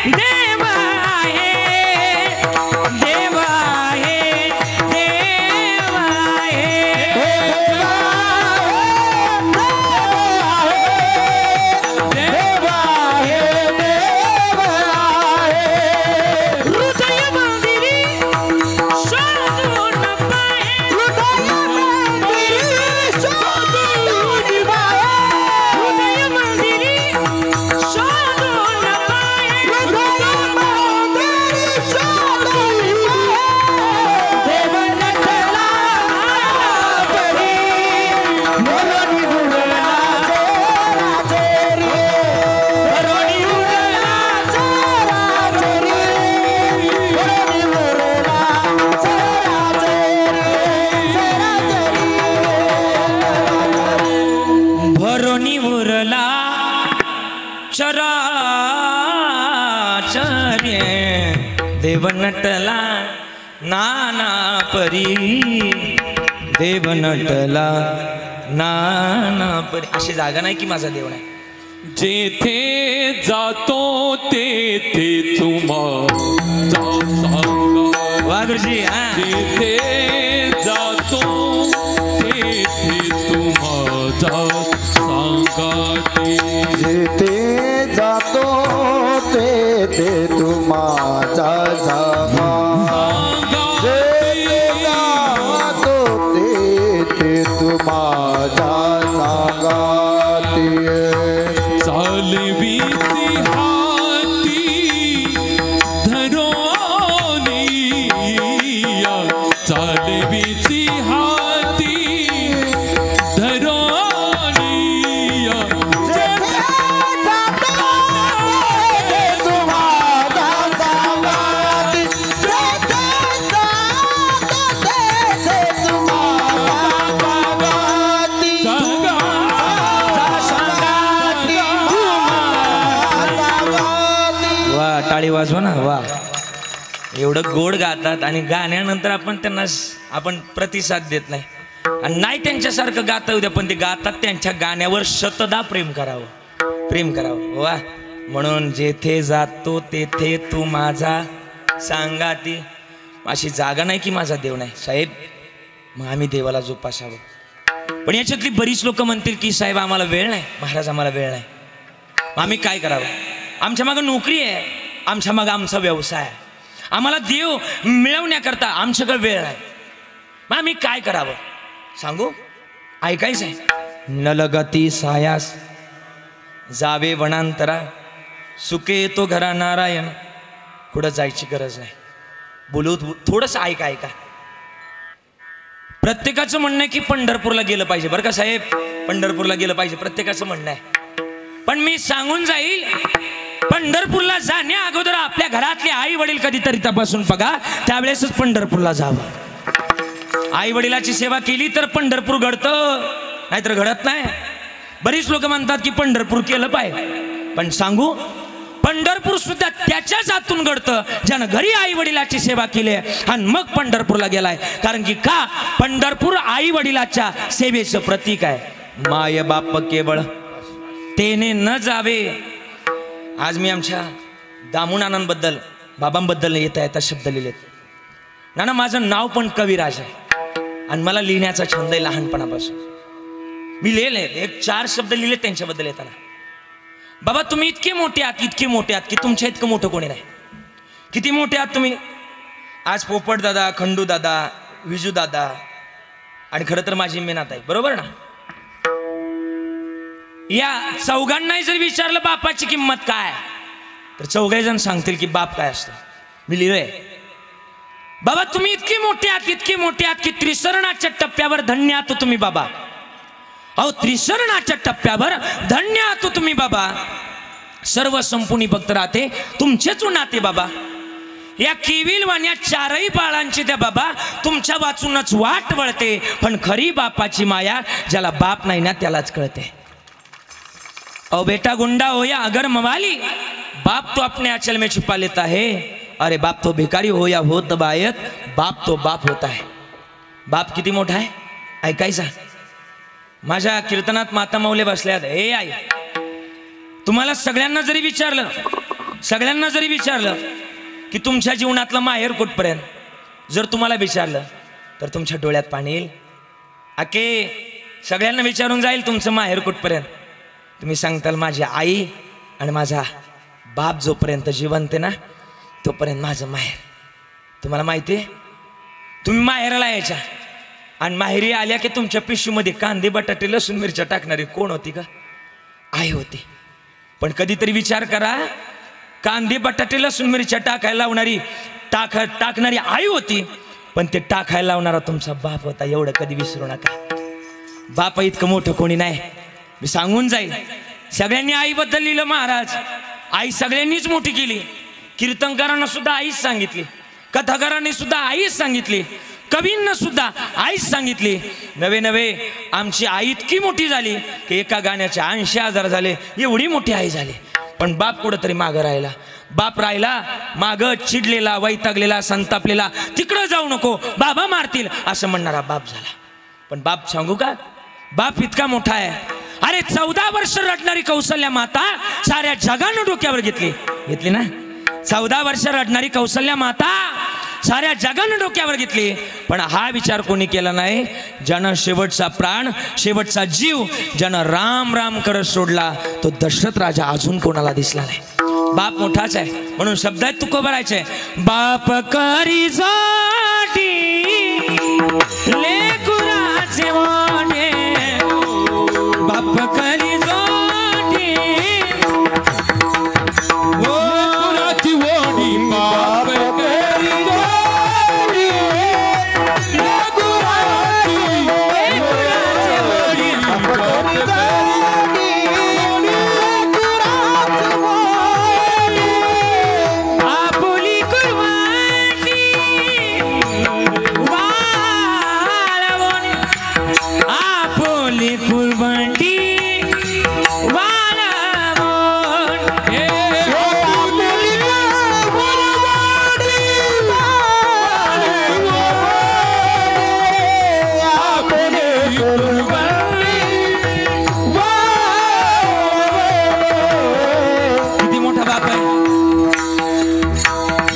देवा आहे, देवा आहे, देवा देव नटला नाना परी, देव नटला नाना परी. अशी जागा नाही की माझा देव नाही. जेथे जातो तेथे तुम्हा सांगा. वा गुरुजी. हा, जेथे जातो तेथे तुम्हा सांगाते. जेथे जातो तेथे तू माझा सांगा. जेथे जातो तेथे तू माझा सांगाते. चालवीची हाती धरोनिया, चालवीची हाती धरोनिया. टाळी वाजवा ना. वा, एवढं गोड गातात आणि गाण्यानंतर आपण त्यांना प्रतिसाद देत नाही. आणि नाही त्यांच्यासारखं गाता उद्या, पण ते गातात त्यांच्या गाण्यावर शतदा प्रेम करावं, प्रेम करावं. वा, म्हणून जेथे जातो तेथे तू माझा सांगाती. अशी जागा नाही की माझा देव नाही. साहेब, मग आम्ही देवाला जोपासावं. पण याच्यातली बरीच लोक म्हणतील की साहेब आम्हाला वेळ नाही, महाराज आम्हाला वेळ नाही. आम्ही काय करावं? आमच्या मागं नोकरी आहे, आमच्या मागं आमचा व्यवसाय आहे, आम्हाला देव मिळवण्याकरता आमच्याकडे वेळ आहे. मग आम्ही काय करावं सांगू? ऐकायचं आहे. नलगती सायास जावे वनांतरा, सुखे येतो घरा नारायण. कुठं जायची गरज नाही. बोलू थोडंसं ऐका. प्रत्येकाचं म्हणणं आहे की पंढरपूरला गेलं पाहिजे. बरं का साहेब, पंढरपूरला गेलं पाहिजे प्रत्येकाचं म्हणणं आहे. पण मी सांगून जाईल, पंढरपूरला जाण्या अगोदर आपल्या घरातले आई वडील कधीतरी तपासून बघा, त्यावेळेसच पंढरपूरला जावं. आई वडिलाची सेवा केली तर पंढरपूर घडतं, नाहीतर घडत नाही. बरीच लोक म्हणतात की पंढरपूर केलं पाहिजे, पण सांगू, पंढरपूर सुद्धा त्याच्याच हातून घडतं ज्यानं घरी आई वडिलाची सेवा केली आणि मग पंढरपूरला गेलाय. कारण की का? पंढरपूर आई वडिलाच्या सेवेचं प्रतीक आहे. माय बाप केवळ तेने न जावे. आज मी आमच्या दामुनानांबद्दल बाबांबद्दल येता येता शब्द लिहिलेत. नाना माझं नाव पण कविराज आहे आणि मला लिहिण्याचा छंद आहे लहानपणापासून. मी लिहिले एक 4 शब्द लिहिले त्यांच्याबद्दल येताना. बाबा तुम्ही इतके मोठे आहात, इतके मोठे आहात की तुमच्या इतकं मोठं कोणी नाही. किती मोठे आहात तुम्ही. आज पोपट दादा, खंडू दादा, विजू दादा आणि खरं तर माझी मेनात आहे, बरोबर ना. या चौघांनाही जर विचारलं बापाची किंमत काय तर 4 जण सांगतील की बाप काय असतो. मी लिहिलोय बाबा तुम्ही इतके मोठे आहात, इतके मोठे आहात की त्रिसरणाच्या टप्प्यावर धन्य आहात तुम्ही बाबा. अहो त्रिसरणाच्या टप्प्यावर धन्य आहात तुम्ही बाबा. सर्व संपूर्ण भक्त राहते तुमचेच नाते बाबा. या केविलवाण्या 4ही बाळांची त्या बाबा तुमच्या वाचूनच वाट वळते. पण खरी बापाची माया ज्याला बाप नाही ना त्यालाच कळते. ओ बेटा गुंडा हो या अगर मवाली, बाप तो अपने आंचल में छुपा लेता है. अरे बाप तो भिकारी हो या हो दबायत, बाप तो बाप होता है. बाप किती मोठा आहे ऐकायचा. माझ्या कीर्तनात माता मौले बसल्यात. हे आई तुम्हाला सगळ्यांना जरी विचारलं की तुमच्या जीवनातलं माहेर कुठपर्यंत, जर तुम्हाला विचारलं तर तुमच्या डोळ्यात पाणी येईल. आके सगळ्यांना विचारून जाईल तुमचं माहेर कुठपर्यंत. तुम्ही सांगताल माझी आई आणि माझा बाप जोपर्यंत जिवंत आहे ना तोपर्यंत माझं माहेर. तुम्हाला माहिती आहे तुम्ही माहेराला यायच्या आणि माहेरी आल्या की तुमच्या पिशवीमध्ये कांदे बटाटे लसूण मिरच्या टाकणारी कोण होती का. आई होती. पण कधीतरी विचार करा कांदे बटाटे लसूण मिरच्या टाकायला लावणारी टाकणारी आई होती, पण ते टाकायला लावणारा तुमचा बाप होता. एवढं कधी विसरू नका. बाप इतकं मोठं कोणी नाही. मी सांगून जाईल. सगळ्यांनी आईबद्दल लिहिलं महाराज. आई सगळ्यांनीच मोठी केली. कीर्तनकारांना सुद्धा आईच सांगितली, कथाकारांनी सुद्धा आईच सांगितली, कवींना सुद्धा आईच सांगितली. नवे आमची आई इतकी मोठी झाली की एका गाण्याचे 80,000 झाले. एवढी मोठी आई झाली. पण बाप कुठंतरी मागं राहिला. बाप राहिला मागं, चिडलेला, वैतागलेला, संतापलेला. तिकडं जाऊ नको बाबा मारतील असं म्हणणारा बाप झाला. पण बाप सांगू का, बाप इतका मोठा आहे. अरे 14 वर्ष रडणारी कौशल्या माता साऱ्या जगानं डोक्यावर घेतली ना. 14 वर्ष रडणारी कौशल्या माता साऱ्या जगानं डोक्यावर घेतली. पण हा विचार कोणी केला नाही. ज्यानं शेवटचा प्राण, शेवटचा जीव ज्यानं राम राम करत सोडला तो दशरथ राजा अजून कोणाला दिसला नाही. बाप मोठाच आहे. म्हणून शब्द आहेत तुको भरायचे. बाप करी साठी लेकुराचे वाणे, बाप करी साठी लेकुराची वडी, बाप करी वडी, लेकुराची वडी, बाप करी आपुली कुर्बानी वाळवून, आपुली कुर्बानी वाळवून, किती मोठा बाप आहे.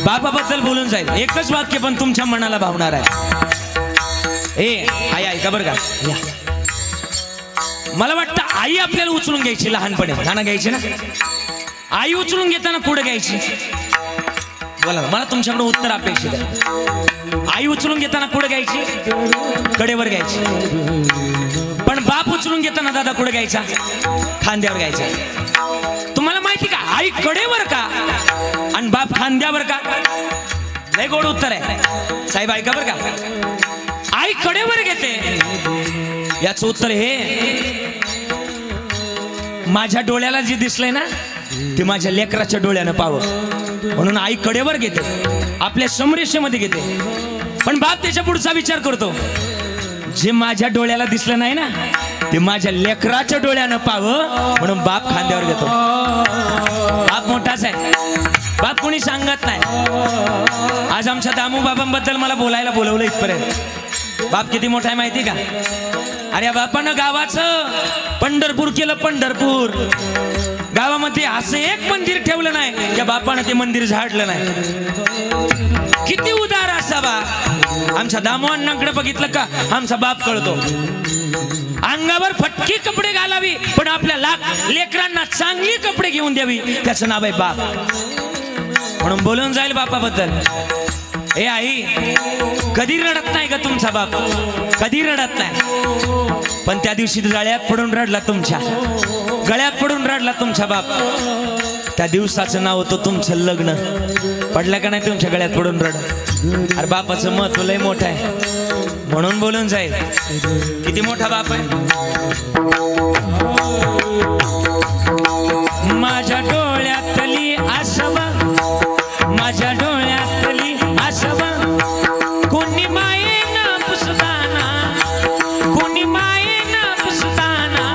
बापाबद्दल बोलून जाईल एकच वाक्य पण तुमच्या मनाला भावणार आहे. ए आई ऐका बरं का. या मला वाटतं आई आपल्याला उचलून घ्यायची लहानपणी. नाना घ्यायची ना. आई उचलून घेताना कुठं घ्यायची बोला ना. मला तुमच्याकडे उत्तर अपेक्षित आहे. आई उचलून घेताना कुठं घ्यायची, कडेवर घ्यायची. पण बाप उचलून घेताना दादा कुठं घ्यायचा, खांद्यावर घ्यायचा. तुम्हाला माहिती का आई कडेवर का आणि बाप खांद्यावर का. लय गोड उत्तर आहे साहेब ऐका बरं का. आई कडेवर घेते याचं उत्तर हे, माझ्या डोळ्याला जे दिसलंय ना ते माझ्या लेकराच्या डोळ्यानं पाहावं म्हणून आई कडेवर घेते, आपल्या समरेषेमध्ये घेते. पण बाप त्याच्या पुढचा विचार करतो, जे माझ्या डोळ्याला दिसलं नाही ना ते माझ्या लेकराच्या डोळ्यानं पाहावं म्हणून बाप खांद्यावर घेतो. बाप मोठाच आहे. बाप कोणी सांगत नाही. आज आमच्या दामू बाबांबद्दल मला बोलायला बोलवलं इथपर्यंत. बाप किती मोठा आहे माहिती का. अरे बापानं गावाचं पंढरपूर केलं, पंढरपूर. गावामध्ये असं एक मंदिर ठेवलं नाही, त्या बापानं ते मंदिर झाडलं नाही. किती उदार असावा. आमच्या दामोअण्णांकडे बघितलं का, आमचा बाप कळतो. अंगावर फटकी कपडे घालावी, पण आपल्या लेकरांना चांगली कपडे घेऊन द्यावी, त्याचं नाव आहे बाप. म्हणून बोलून जाईल बापाबद्दल. हे आई, कधी रडत नाही का तुमचा बाप, कधी रडत नाही. पण त्या दिवशी गळ्यात पडून रडला, तुमच्या गळ्यात पडून रडला तुमचा बाप. त्या दिवसाचं नाव होतं तुमचं लग्न. पडलं का नाही तुमच्या गळ्यात पडून रड. अरे बापाचं महत्व लय मोठं आहे, म्हणून बोलून जाईल. किती मोठा बाप आहे. माझ्या डोळ्यातली आशा, माझ्या डोळ्यातली आशा, कोणी मायेनं पुसताना, कोणी मायेनं पुसताना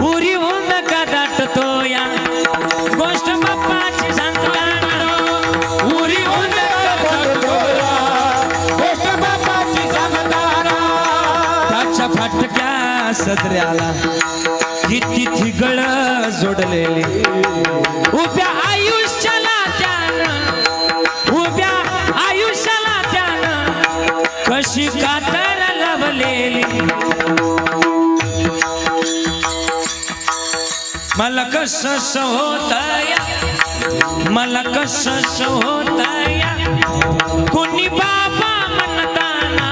उरी होऊन का दाटतो या गोष्ट बाप्पाची सांगताना, उरी होऊन का दाटतो या गोष्ट बाप्पाची सांगताना. त्याच्या फाटक्या सदऱ्याला किती थिगळ जोडलेली, उभ्या आयुष्याला त्यानं, उभ्या आयुष्याला त्यानं कशी कातर लावलेली. मला कसं होतया, मला कसं होतया, कोणी बाबा म्हणताना,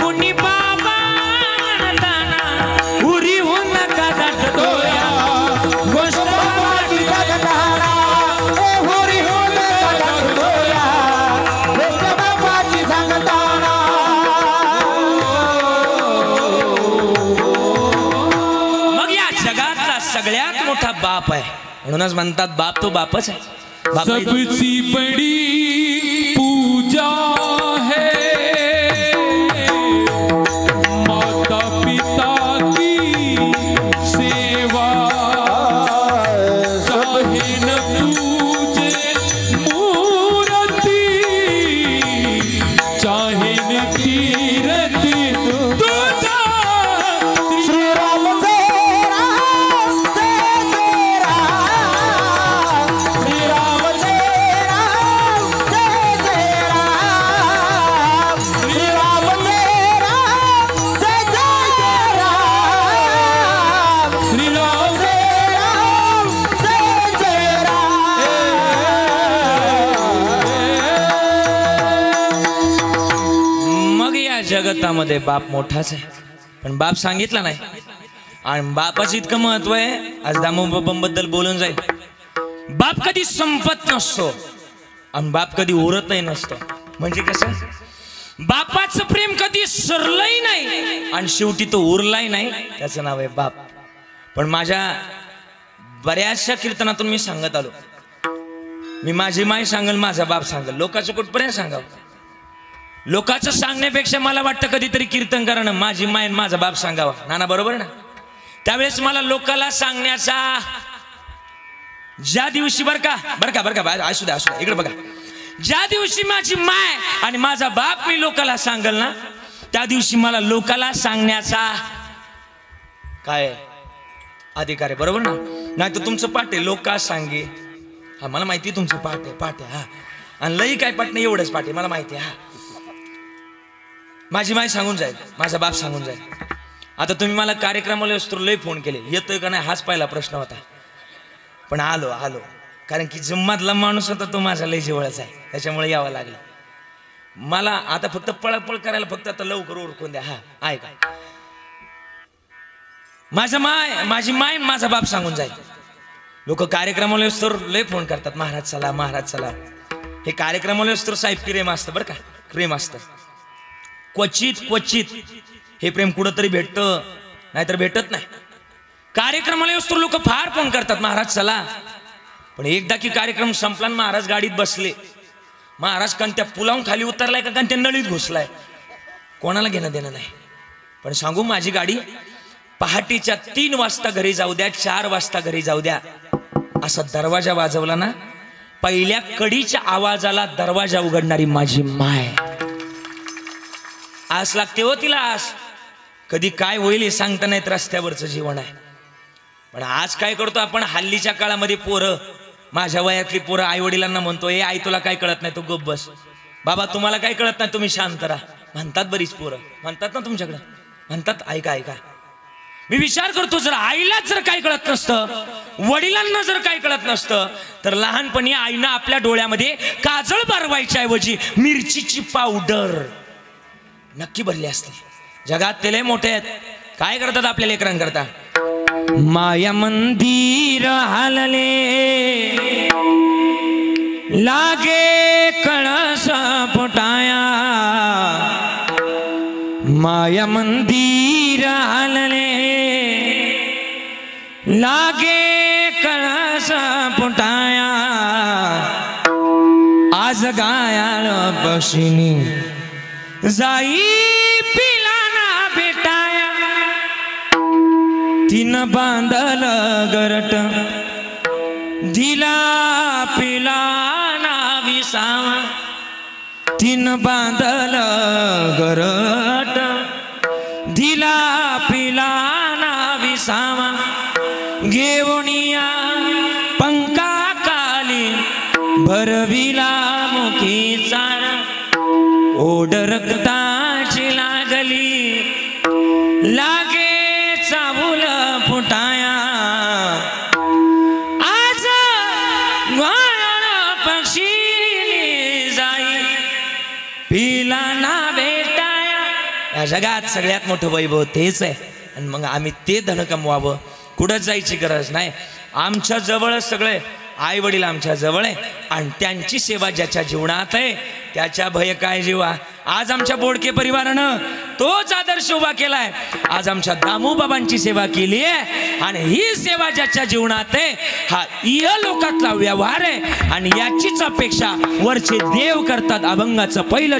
कोणी बाबा म्हणताना उरी होऊन का दाटतो या गोष्ट बाबाची सांगताना, उरी होऊन का दाटतो या गोष्ट बाबाची सांगताना. मग या जगातला सगळ्यात मोठा बाप आहे, म्हणूनच म्हणतात बाप तो बापच आहे. बाप सबसे बड़ी पूजा है माता पिता की सेवा, चाहे न पूजे मूर्ति, चाहे न कीर्ति तुझा. श्रीराम जय राम, जय जय राम. श्रीराम जय राम, जय जय राम. श्रीराम जय राम, जय जय राम. श्रीराम जय राम, जय जय राम. मग या जगतामध्ये बाप मोठाच आहे, पण बाप सांगितला नाही. आणि बापाचं इतकं महत्व आहे, आज दामोबाबांबद्दल बोलून जाईल. बाप कधी संपत नसतो आणि बाप कधी उरतही नसतो. म्हणजे कसं, बापाचं प्रेम कधी सरलंही नाही आणि शेवटी तो उरलाही नाही, त्याचं नाव आहे बाप. पण माझ्या बऱ्याचशा कीर्तनातून मी सांगत आलो, मी माझी माय सांगल, माझा बाप सांगल. लोकांचं कुठपर्यंत सांगावं. लोकांचं सांगण्यापेक्षा मला वाटतं कधीतरी कीर्तन करानं माझी माय माझा बाप सांगावा. नाना बरोबर ना. त्यावेळेस मला लोकाला सांगण्याचा, ज्या दिवशी बरं का असू द्या इकडे बघा, ज्या दिवशी माझी माय आणि माझा बाप मी लोकाला सांगल ना, त्या दिवशी मला लोकाला सांगण्याचा काय अधिकार आहे. बरोबर ना. नाही तर तुमचं पाठ आहे, लोक का सांगे. हा मला माहिती आहे तुमचं पाठ आहे हा, आणि लई काय पाठ नाही, एवढंच पाठ आहे मला माहिती आहे. हा माझी माय सांगून जाईल, माझा बाप सांगून जाईल. आता तुम्ही मला कार्यक्रमाला असतो लई फोन केले, येतोय का नाही हाच पहिला प्रश्न होता. पण आलो कारण की जम्मातला माणूस होता तो माझा लई जवळच आहे, त्याच्यामुळे यावं लागलं मला. आता फक्त पळपळ करायला फक्त आता लवकर ओळखून द्या. हा आहे का. माझी माय माझा बाप सांगून जाईल. लोक कार्यक्रमाला असतो लय फोन करतात, महाराज चला महाराज चला. हे कार्यक्रमाला असतो साहेब प्रेम असतं बरं का, प्रेम असतं. क्वचित हे प्रेम कुठंतरी भेटतं, नाहीतर भेटत नाही. कार्यक्रमाला असतो लोक फार फोन करतात महाराज चला. पण एकदा की कार्यक्रम संपला, महाराज गाडीत बसले, महाराज कोणत्या पुलावून खाली उतरलाय का कोणत्या नळीत घुसलाय कोणाला घेणं देणं नाही. पण सांगू, माझी गाडी पहाटेच्या 3 वाजता घरी जाऊ द्या, 4 वाजता घरी जाऊ द्या, असा दरवाजा वाजवला ना, पहिल्या कडीच्या आवाजाला दरवाजा उघडणारी माझी माय. आस लागते हो तिला, आस. कधी काय होईल हे सांगता नाहीत, रस्त्यावरचं जीवन आहे. पण आज काय करतो आपण, हल्लीच्या काळामध्ये पोरं, माझ्या वयातली पोरं आई वडिलांना म्हणतो, ए आई तुला काय कळत नाही, तू गप्प बस. बाबा तुम्हाला काय कळत नाही, तुम्ही शांत राहा म्हणतात. बरीच पोरं म्हणतात ना तुमच्याकडे, म्हणतात ऐका ऐका. मी विचार करतो, जर आईलाच जर काय कळत नसतं, वडिलांना जर काय कळत नसतं, तर लहानपणी आईनं आपल्या डोळ्यामध्ये काजळ भरवायच्या ऐवजी मिरचीची पावडर नक्की भरली असते. जगात ते लय मोठे आहेत, काय करतात आपल्या लेकरांकरता, माया मंदिर हालले लागे कळस फुटाया, माया मंदिर हालले लागे कळस फुटाया, आज गायाळ पक्षिणी जाई पिलाना भेटाया, तिनं बांधल गरट दिला पिलाना विसावा, तिनं बांधल गरट दिला पिलाना विसावा, घेवणिया पंका काली भरविला मुखी चारा, ओढ रक्ताची लागली लागे चावूल फुटाया, आज गायळ पक्षी जाई पिला ना भेटाया. या जगात सगळ्यात मोठं वैभव तेच आहे. आणि मग आम्ही ते धन कमवावं, कुठं जायची गरज नाही. आमच्या जवळ सगळे आई वडील आमच्या जवळ आहे, आणि त्यांची सेवा ज्याच्या जीवनात आहे त्याच्या भय काय जीवा. आज आमच्या बोडके परिवारानं तोच आदर्श उभा केलाय. आज आमच्या दामूबाबांची सेवा केली आहे, आणि ही सेवा ज्याच्या जीवनात आहे हा इहलोकातला व्यवहार आहे, आणि याचीच अपेक्षा वरचे देव करतात. अभंगाचं पहिलं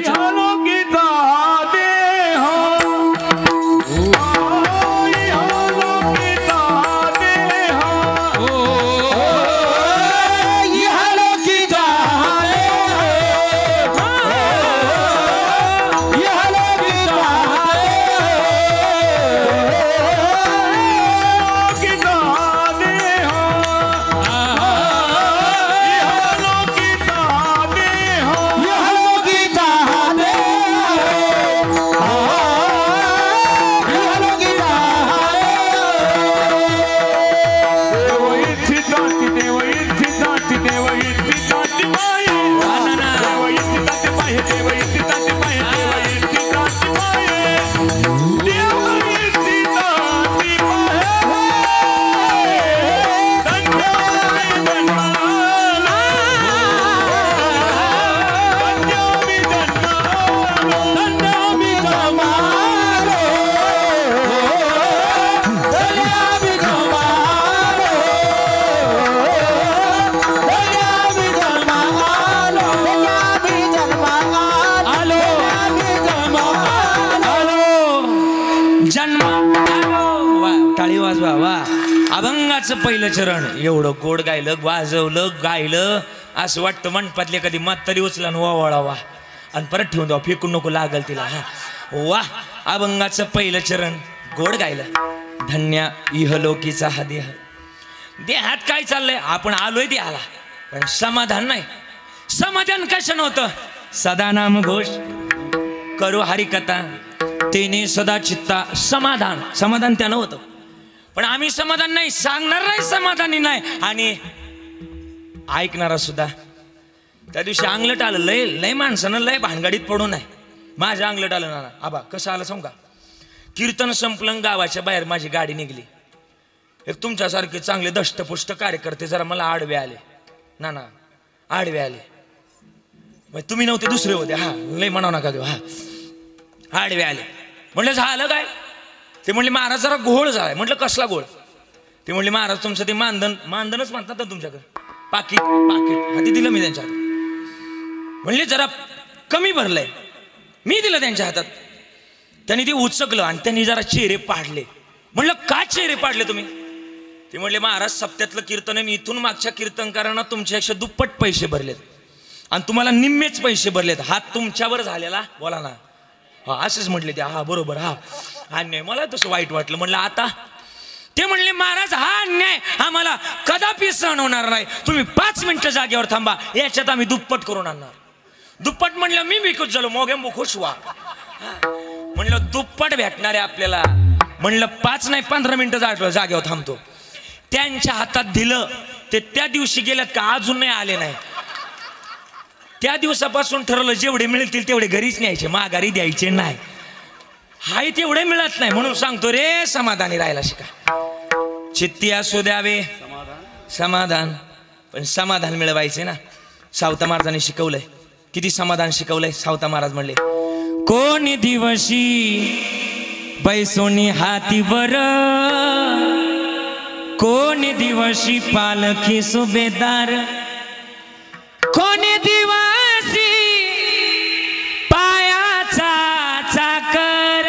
अभंगाचं पहिलं चरण एवढं गोड गायलं, वाजवलं, गायलं, असं वाटतं मंडपातले कधी म्हातारी उचला ओवाळावा आणि परत ठेवून द्यावा, फेकून नको लागल तिला. हा वा, अभंगाचं पहिलं चरण गोड गायलं. धन्य इहलोकीचा हा देह. देहात काय चाललंय, आपण आलोय देहाला, पण समाधान नाही. समाधान कसं नव्हतं, सदा नाम घोष करू हरिकथा तेने सदा चित्ता समाधान. समाधान त्यानं होतं, पण आम्ही समाधान नाही, सांगणार नाही समाधानी नाही, आणि ऐकणारा सुद्धा. त्या दिवशी अंगलट आलं, लय लय माणसानं लय भानगडीत पडू नये. माझ्या अंगलट आलं ना आबा, कसं आलं सांग का, कीर्तन संपलं, गावाच्या बाहेर माझी गाडी निघली. एक तुमच्यासारखे चांगले दष्टपुष्ट कार्यकर्ते जरा मला आडवे आले ना आडवे आले. मग तुम्ही नव्हते, दुसरे होते. हा लय म्हणाव नका देऊ. हा आडवे आले. म्हटलं झालं काय, ते म्हणले महाराज जरा घोळ झालाय. म्हटलं कसला घोळ, ते म्हणले महाराज तुमचं ते मानधनच म्हणतात ना तुमच्याकडे, पाकिट हाती दिलं मी त्यांच्या हातात. म्हणले जरा कमी भरलंय, मी दिलं त्यांच्या हातात. त्यांनी ते उचकलं आणि त्यांनी जरा चेहरे पाडले. म्हणलं का चेहरे पाडले तुम्ही, ते म्हणले महाराज सप्त्यातलं कीर्तन आहे, मी इथून मागच्या कीर्तनकारांना तुमच्यापेक्षा दुप्पट पैसे भरलेत आणि तुम्हाला निम्मेच पैसे भरलेत. हात तुमच्यावर झालेला, बोला ना, हा असंच म्हटले ते, हा बरोबर, हा अन्याय. मला तसं वाईट वाटलं. म्हणलं आता ते म्हणले महाराज हा अन्याय आम्हाला कदापि सहन होणार नाही, तुम्ही 5 मिनिटं जागेवर थांबा, याच्यात आम्ही दुप्पट करून आणणार. दुप्पट म्हणलं मी विकूच झालो, मोगे खुश व्हा. म्हणलं दुप्पट भेटणार आहे आपल्याला. म्हणलं 5 नाही 15 मिनिटं जागेवर थांबतो. त्यांच्या हातात दिलं ते त्या दिवशी गेल्यात का अजून नाही आले नाही. त्या दिवसापासून ठरवलं जेवढे मिळतील तेवढे घरीच न्यायचे, माघारी द्यायचे नाही. हाय तेवढे मिळत नाही म्हणून सांगतो रे, समाधानी राहायला शिका. चित्ती असू द्यावे समाधान, पण समाधान मिळवायचे ना. सावता महाराजांनी शिकवलंय, किती समाधान शिकवलंय. सावता महाराज म्हणले कोणी दिवशी बैसोनी हातीवर, कोणी दिवशी पालखी सुभेदार, कोणी दिवशी पायाचा चाकर,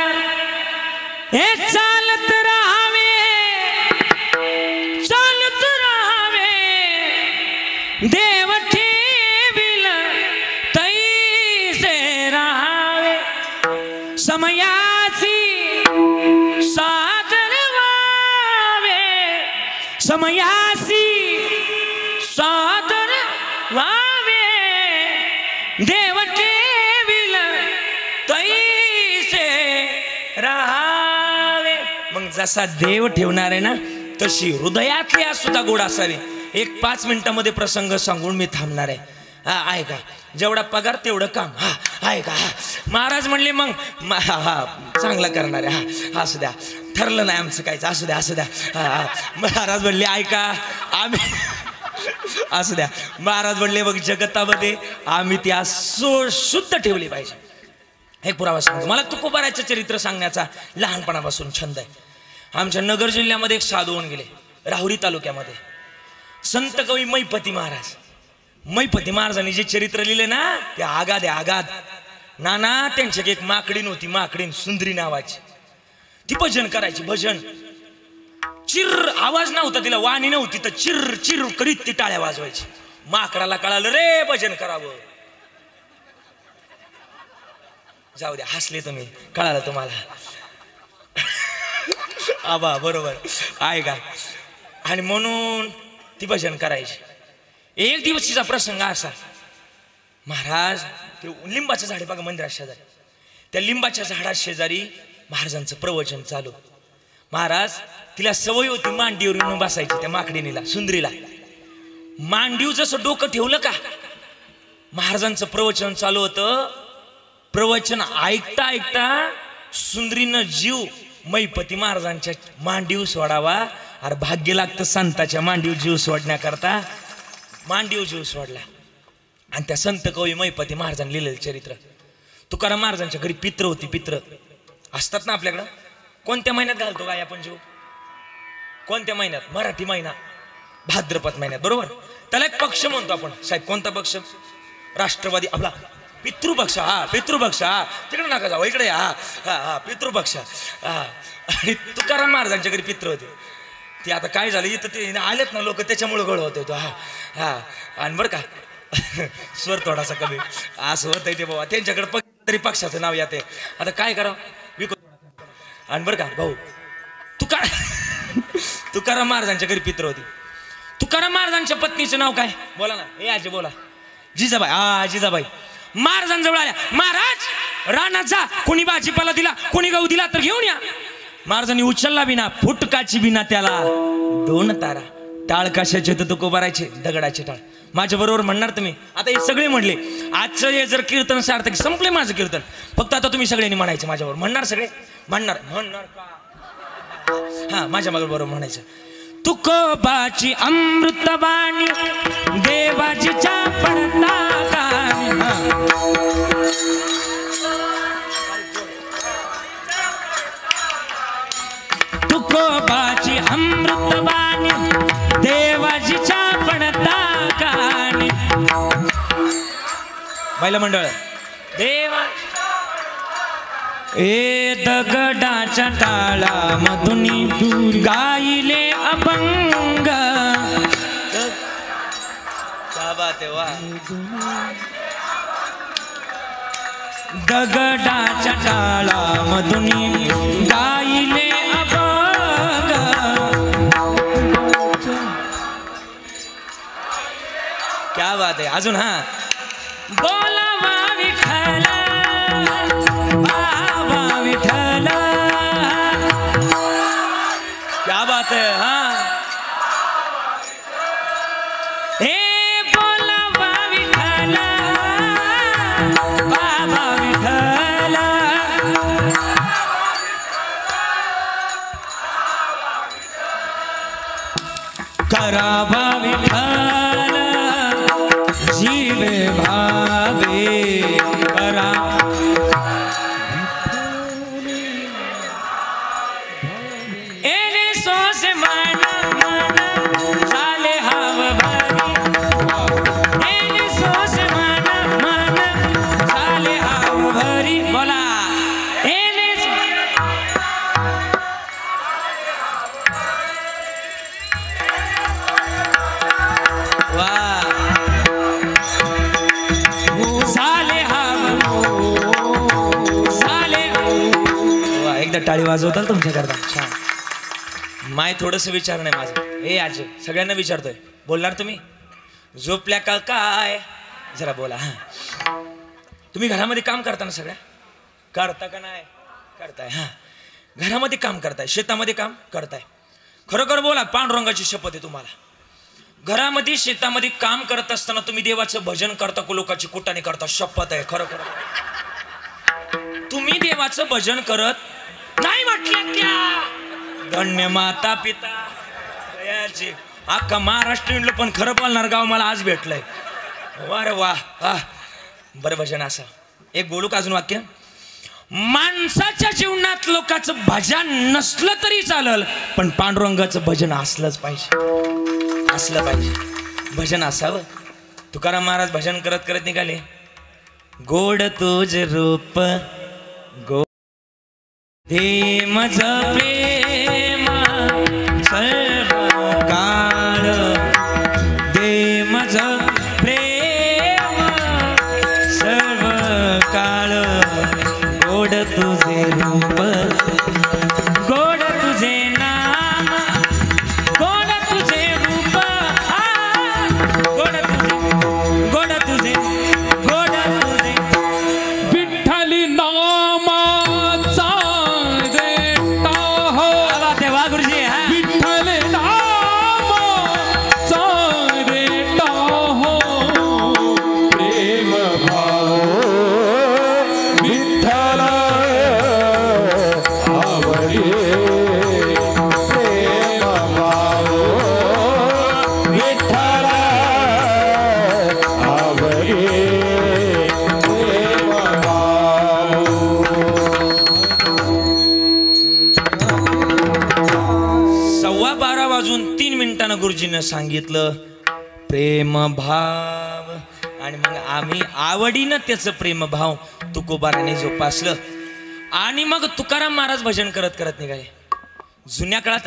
हे चालत राहावे चालत राहावे, देव ठेविल तैसे राहावे, समयाची सादर व्हावे, समयासी सादर व्हावे, देव ठेविल तैसे राहावे. मग जसा देव ठेवणार आहे ना तशी हृदयातली सुद्धा गोड असावी. एक 5 मिनिटामध्ये प्रसंग सांगून मी थांबणार आहे. हा आहे का, जेवढा पगार तेवढं काम. हा आहे का. महाराज म्हणले मग हा चांगला करणार आहे, हा असू द्या, ठरलं नाही आमचं काहीच, असू द्या असू द्या. हा महाराज म्हणले ऐका आम्ही असू द्या. महाराज म्हणले मग जगतामध्ये आम्ही ती शुद्ध ठेवली पाहिजे. हे पुरावा सांगतो. मला तुकोबाराचं चरित्र सांगण्याचा लहानपणापासून छंद आहे. आमच्या नगर जिल्ह्यामध्ये एक साधू होऊन गेले, राहुरी तालुक्यामध्ये. संत कवी मैपती महाराज. मैपती महाराजांनी जे चरित्र लिहिले ना ते आगाद आहे, आगाद. नाना त्यांच्याकडे एक माकडीन होती, माकडीन सुंदरी नावाची. ती भजन करायची, भजन. चिर आवाज नव्हता तिला, वाणी नव्हती, तर चिर चिर करीत ती टाळ्या वाजवायची. माकडाला कळालं रे भजन करावं. जाऊ द्या, हसले तुम्ही, कळालं तुम्हाला. आबा बरोबर आहे का. आणि म्हणून ती भजन करायची. एक दिवशीचा प्रसंग असा, महाराज ते लिंबाचं झाड बघा मंदिरात शेजारी, त्या लिंबाच्या झाडा शेजारी महाराजांचं प्रवचन चालू. महाराज तिला सवय होती मांडीवर येऊन बसायची, त्या माकडीनीला सुंदरीला. मांडीव जसं डोकं ठेवलं का महाराजांचं प्रवचन चालू होतं. प्रवचन ऐकता ऐकता सुंदरीनं जीव मैपती महाराजांच्या मांडीव सोडावा. अरे भाग्य लागतं संताच्या मांडीव जीव सोडण्याकरता. मांडीव जीव सोडला. आणि त्या संत कवी मैपती महाराजांनी लिहिलेलं चरित्र. तुकाराम महाराजांच्या घरी पित्र होती. पित्र असतात ना आपल्याकडं. कोणत्या महिन्यात घालतो काय आपण जीव? कोणत्या महिन्यात? मराठी महिना भाद्रपद महिन्यात, बरोबर. त्याला एक पक्ष म्हणतो आपण. साहेब कोणता पक्ष? राष्ट्रवादी आपला पितृपक्ष. हा पितृपक्ष. हा तिकडे नका जाऊ, इकडे. हा हा हा पितृपक्ष. हा. आणि तुकाराम महाराजांच्या घरी पित्र होते. ते आता काय झालं इथं ते आलेत ना लोक, त्याच्यामुळे गळ होतोय तो. हा हा. आणि बरं का स्वर थोडासा कमी असं होतंय ते बाबा. त्यांच्याकडे तरी पक्षाचं नाव येते. आता काय करावं विकू. आणि बरं का भाऊ, तुकाराम महाराजांच्या घरी पित्र होती. तुकाराम महाराजांच्या पत्नीचं नाव काय? बोला ना. हे आजी बोला. जिजाबाई. हा जिजाबाई. महाराजांजवळ आल्या. महाराज रानात जा, कोणी भाजीपाला दिला, कोणी गहू दिला तर घेऊन या. महाराजांनी उचलला बिना, फुटकाची बिना त्याला 2 तारा. टाळ कशाचे तर तुकोबारायचे, दगडाचे टाळ. माझ्या बरोबर म्हणणार तुम्ही. आता हे सगळे म्हणले. आजचं हे जर कीर्तन सार्थक संपले माझं कीर्तन. फक्त आता तुम्ही सगळ्यांनी म्हणायचं माझ्याबरोबर. म्हणणार सगळे? म्हणणार म्हणणार का? हा माझ्या बरोबर म्हणायचं. तुकोबाची अमृतवाणी देवाजीच्या पडता. तुकोबाची अमृतवाणी देवाजीच्या पडता कानी. महिला मंडळ. देवा ए दगडाच्या टाळा मधुनी गायले अभंग. दगडाच्या टाळामधून गाईले अभंग. क्या बात आहे. अजून हा बोलावा विठ्ठल बाबा विठ्ठल. क्या बात है. हा हे बोलावा विठ्ठल बाबा विठ्ठल. करावा विठ्ठल जीवे भावे करा. एने सोस मन मन झाले हाव भरी. एने सोस मन मन झाले हाव भरी. बोला एने वा झाले हाव झाले. वा एकदा टाळी वाजवताल तुमच्याकरता. छान. माय थोडंसं विचार नाही माझं. हे आज सगळ्यांना विचारतोय. बोलणार तुम्ही? झोपल्या का काय? जरा बोला. हा तुम्ही घरामध्ये काम करता ना? सगळ्या करता का नाही? करताय. हा घरामध्ये काम करताय, शेतामध्ये काम करताय. खरोखर बोला. पांडुरंगाची शपथ आहे तुम्हाला. घरामध्ये शेतामध्ये काम करत असताना तुम्ही देवाचं भजन करता को लोकांची कुटाने करता? शपथ आहे. खरोखर तुम्ही देवाचं भजन करत नाही म्हटलं त्या धन्य माता पिता दयाची. अख्खा महाराष्ट्र पण खरं बोलणार गाव मला आज भेटलंय. वा वा. हा बरं भजन असं एक बोलू का अजून वाक्य. माणसाच्या जीवनात लोकांचं भजन नसलं तरी चालल, पण पांडुरंगाचं भजन असलंच पाहिजे. असलं पाहिजे. भजन असावं. तुकाराम महाराज भजन करत करत निघाले. गोड तुझ रूप गो दे मज प्रेम सर्व काळ. दे मज प्रेम सर्व काळ. गोड तुझे रूप गोड तुझे नाम गोड तुझे रूप. गोड तुझे गोड तुझे गोड तुझे. विठ्ठली नामाचा देता हो. वा गुरुजी. हा विठ्ठली नामाचा देता हो. प्रेम भाव विठ्ठल आवडे. प्रेम भाव विठ्ठल आवडे. प्रेम भाव. सव्वा 12 वाजून 3 मिनिटांना गुरुजीनं सांगितलं प्रेम भाव. आणि मग आम्ही आवडीनं त्याचं प्रेमभाव तुकोबाराने जोपासलं. आणि मग तुकाराम महाराज भजन करत करत निघाले. जुन्या काळात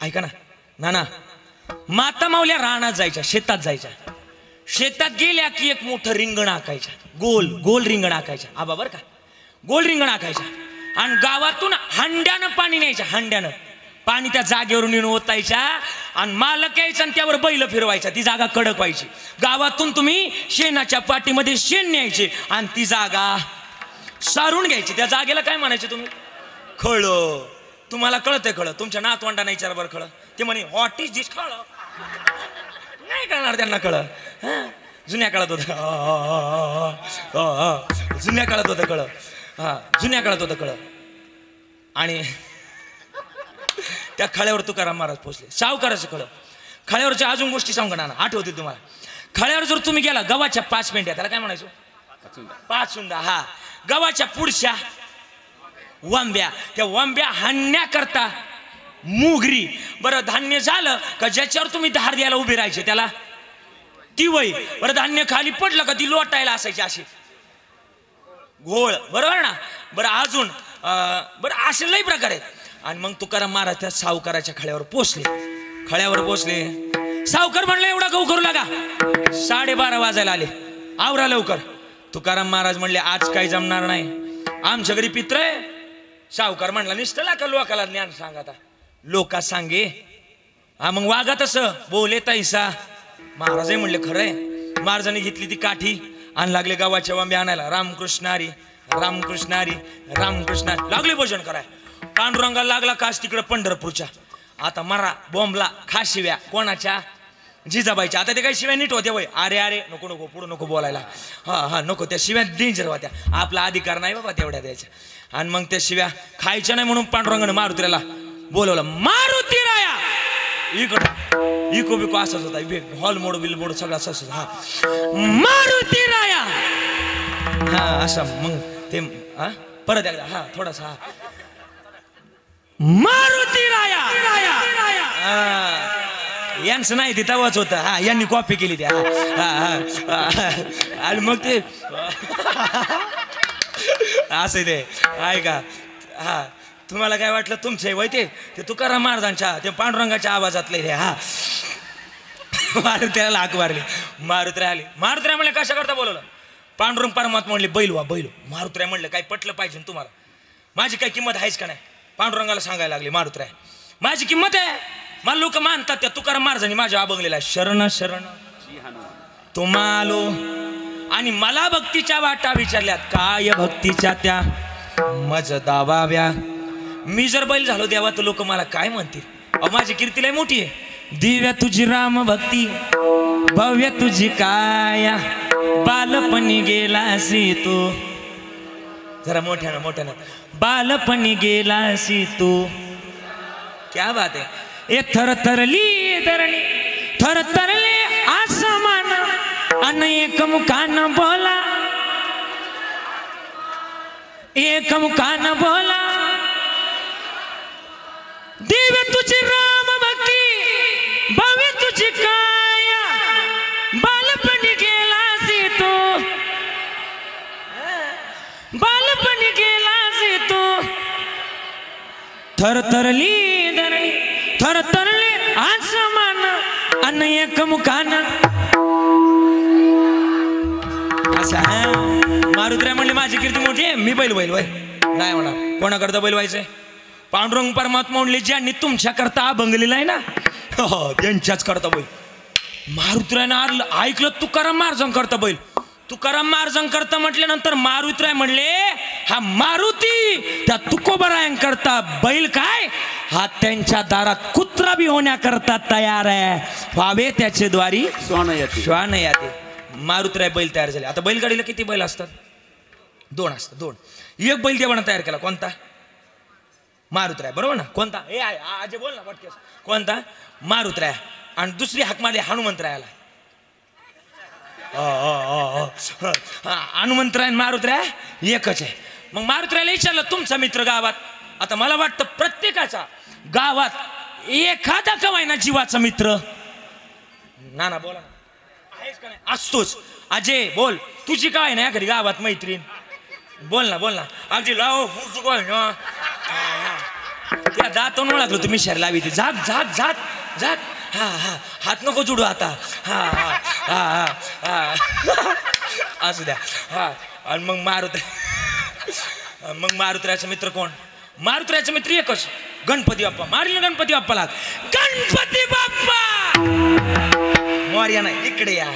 ऐका ना नाना, माता माऊल्या रानात जायच्या, शेतात जायच्या. शेतात गेल्या की एक मोठं रिंगण आकायच्या. गोल गोल रिंगण आकायच्या. आबा बरं का. गोल रिंगण आकायच्या. आणि गावातून हंड्यानं पाणी न्यायच्या. हंड्यानं पाणी त्या जागेवरून येऊन ओतायच्या. आणि मालक यायचा आणि त्यावर बैल फिरवायचा. ती जागा कडक व्हायची. गावातून तुम्ही शेणाच्या पाठीमध्ये शेण न्यायचे आणि ती जागा सारून घ्यायची. त्या जागेला काय म्हणायचे तुम्ही? खळ. तुम्हाला कळतंय खळ? तुमच्या नातवंडांना विचार बरं खळ. ते म्हणे व्हॉट इज दिस खळ. नाही कळणार त्यांना खळ. जुन्या काळात होतं. जुन्या काळात होतं कळ. हा जुन्या काळात होतं कळ. आणि त्या खळ्यावर तुकाराम महाराज पोचले. सावकाराचं खळ. खळ्यावरच्या अजून गोष्टी सांगणार ना, आठवतील तुम्हाला. खळ्यावर जर तुम्ही गेला, गव्हाच्या 5 पेंड्या, त्याला काय म्हणायचो? 5 सुंदा. हा गव्हाच्या पुढच्या वांब्या. त्या वांब्या हाणण्याकरता मुगरी. बरं धान्य झालं का ज्याच्यावर तुम्ही धार द्यायला उभे राहायचे त्याला तिवई. बरं धान्य खाली पडलं का ती लोटायला असायची अशी घोळ. बरोबर ना. बरं अजून बरं असे लई प्रकार आहेत. आणि मग तुकाराम महाराज त्या सावकाराच्या खळ्यावर पोचले. खळ्यावर पोचले. सावकार म्हणलं एवढा गहू करू लागा. 12:30 वाजायला आले. आवरा लवकर. तुकाराम महाराज म्हणले आज काही जमणार नाही, आमच्या घरी पित्र आहे. सावकार म्हणला निष्ठला का लोकाला ज्ञान सांगा, लोका सांगे हा मग वागा तसं बोले तैसा. महाराज म्हणले खरंय. महाराजांनी घेतली ती काठी आणि लागले गावाच्या वांबे आणायला. रामकृष्ण हरी रामकृष्ण हरी रामकृष्ण हरी लागले भजन कराय. पांडुरंगाला लागला कास तिकडे पंढरपूरच्या. आता मरा बॉम्बला खा शिव्या कोणाच्या, जिजाबाईच्या. आता ते काही शिव्या नीट होत्या वय, अरे अरे नको नको पुढं नको बोलायला, हा हा नको, त्या शिव्या डेंजर होत्या. आपला अधिकार नाही बाबा तेवढ्या द्यायच्या. आणि मग त्या शिव्या खायच्या नाही म्हणून पांडुरंगाने मारुतीला बोलवलं. मारुती राया इकडं इको बिको असाच होता, हॉल मोड बिल मोड सगळा असं. हा मारुती राया हा असं. मग ते हा परत एकदा हा थोडासा हा मारुती राया यांचं नाही ते तवाच होतं. हा यांनी कॉपी केली त्या. आणि मग ते असं ते आहे का. हा तुम्हाला काय वाटलं तुमचे वय ते तुकाराम महाराजांच्या ते पांडुरंगाच्या आवाजातले रे. हा मारुतीला हाक मारली. मारुतीला आली. मारुतीला म्हणले कशा करता बोलवलं. पांडुरंग परमात्मा म्हणले बैल वा बैल. मारुतीला म्हणलं काय पटलं पाहिजे तुम्हाला, माझी काय किंमत आहेच का नाही. पांडुरंगाला सांगायला लागले मारुतीला माझी किंमत आहे. मला लोक मानतात त्या तुकाराम महाराजांनी माझ्या अभंगलेला आहे. शरण शरण तुम्हालो. आणि मला भक्तीच्या वाटा विचारल्यात काय भक्तीच्या त्या मज दावाव्या. मी जर बैल झालो देवा तर लोक मला काय म्हणतील. माझी कीर्ती लय मोठी आहे. दिव्या तुझी राम भक्ती भव्य तुझी काया बालपणी गेलासी तू. जरा मोठ्यानं मोठ्यानं बालपणी गेलासी तू. क्या बात आहे. ए थरथरली धरणी थरथरले आसमान अन एक मुखान बोला एक मुखान बोला. दिव्य तुझी राम भक्ती भव्य तुझी काया बालपणी गेलासी तू बालपणी गेलासी तू. थरथरली धरणी थरथरले आसमान अन एक मुखान. अच्छा मारुतीराय म्हणले माझी कीर्ती मोठी आहे, मी बैल बैल वय नाही म्हणा. कोणाकरता बैल व्हायचंय. पांडुरंग परमात्मा म्हणले ज्यांनी तुमच्या करता अभंगलेला आहे ना त्यांच्याच करता बैल. मारुतीरायनं ऐकलं तुकाराम महाराजां करता बैल. तुकाराम महाराजां करता म्हटल्यानंतर मारुतीराय म्हणले हा मारुती त्या तुकोबरायांकरता बैल काय हा त्यांच्या दारात कुत्रा बी होण्याकरता तयार आहे. व्हावे त्याचे द्वारी श्वान याते. मारुतीराय बैल तयार झाले. आता बैलगाडीला किती बैल असतात. 2 असतात 2. एक बैल देवानं तयार केला कोणता मारुतीराय बरोबर ना. कोणता हे आज बोल ना पटकेस कोणता मारुतीराय. आणि दुसरी हाक मारली हनुमंतरायाला. हनुमंतराय मारुतीराय एकच आहे. मग मारुतीरायला विचारलं तुमचा मित्र गावात. आता मला वाटतं प्रत्येकाचा गावात एखादा कवायना जीवाचा मित्र ना बोला आहेच का नाही. असतोच. अजय बोल तुझी काय ना घरी गावात मैत्रीण बोल ना अगदी लाव त्या दातून ओळखलं तुम्ही शहर लावी ती झाक झाक झाक झाक. हा हा हात नको जुडू आता. हा हा हा हा असू द्या. हा आणि मग मारुतीरायचा मित्र कोण. मारुतीरायचा मित्र एकच गणपती बाप्पा. मारले गणपती बाप्पाला. गणपती बाप्पा मोर्या नाही इकडे या.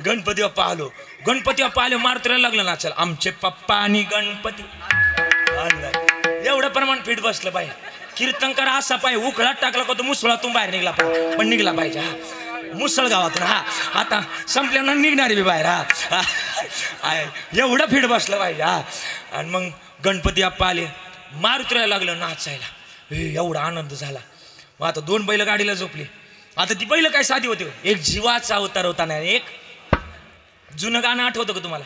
गणपती बाप्पा आलो. गणपती बाप्पा आले. मारुतीरायला लागलं ना चल आमचे पप्पा आणि गणपती. एवढं प्रमाण पीठ बसलं पाहिजे. कीर्तनकार असा पाहिजे उकळात टाकला का तो मुसळातून बाहेर निघला पाहिजे. पण निघला पाहिजे. हा मुसळ गावातून. हा आता संपल्यानं निघणारी बी बाहेर. हा एवढं पीठ बसलं पाहिजे. हा आणि मग गणपती बाप्पा आले. मारुतीरायला लागलं नाचायला. एवढा आनंद झाला. मग आता 2 बैल गाडीला झोपली. आता ती बैल काय साधी होती. एक जीवाचा अवतार होता ना. एक जुनं गाणं आठवतं का तुम्हाला.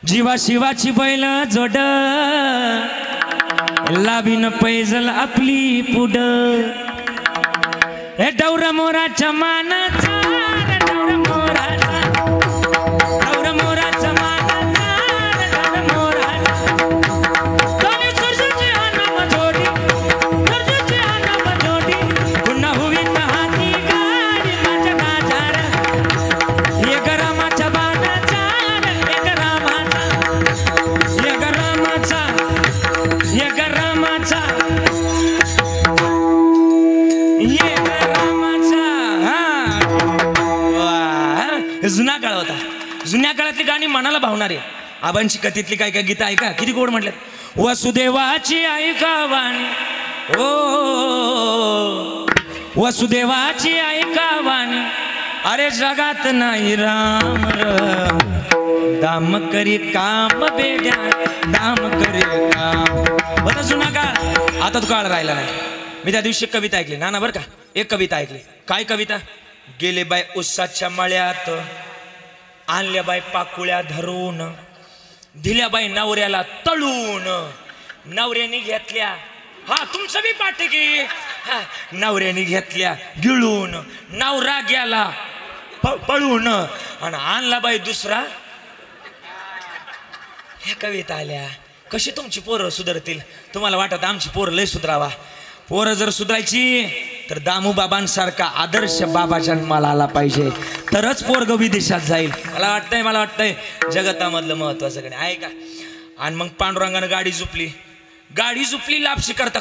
जीवा शिवाची बैल जोड लावीन पैजल आपली पुढ. हे डौरा मोराच्या मानाचा डौरा मोराचा डौरा मोराच्या मानाचा डौरा मोराचा. दोन्ही सुरजूची आनाम जोडी सुरजूची आनाम जोडी. पुन्हा हुवीत हाती गाडी माझ्या गाजार. एक रामाच्या बाणाचा एक राम जुना काळ होता. जुन्या काळातली गाणी मनाला भावणारे. आबांची कथेतली काय काय गीतं ऐका, किती गोड म्हटल्यात. वसुदेवाची ऐका वाणी, ओ वसुदेवाची ऐका वाणी, अरे जगात नाही राम र, दाम करी काम बेड्या, दाम करी काम. बरं जुना काळ, आता तो काळ राहिला नाही. मी त्या दिवशी कविता ऐकली ना बरं का. एक कविता ऐकली. काय कविता. गेले बाय उसाच्या मळ्यात, आणल्या बाय पाकुळ्या धरून, दिल्या बाई नवऱ्याला तळून, नवऱ्याने घेतल्या, हा तुमचं बी पाठ की, नवऱ्याने घेतल्या गिळून, नवरा गेला पळून, आणि आणला बाई दुसरा. ह्या कविता आल्या. कशी तुमची पोरं सुधारतील. तुम्हाला वाटत आमची पोरं लय सुधरावा. पोरं जर सुधारायची तर दामू बाबांसारखा आदर्श बाबा जन्माला आला पाहिजे, तरच पोरग विदेशात जाईल. मला वाटतंय जगतामधलं महत्वाचं गण आहे का. आणि मग पांडुरंगानं गाडी झुपली, लापशी करता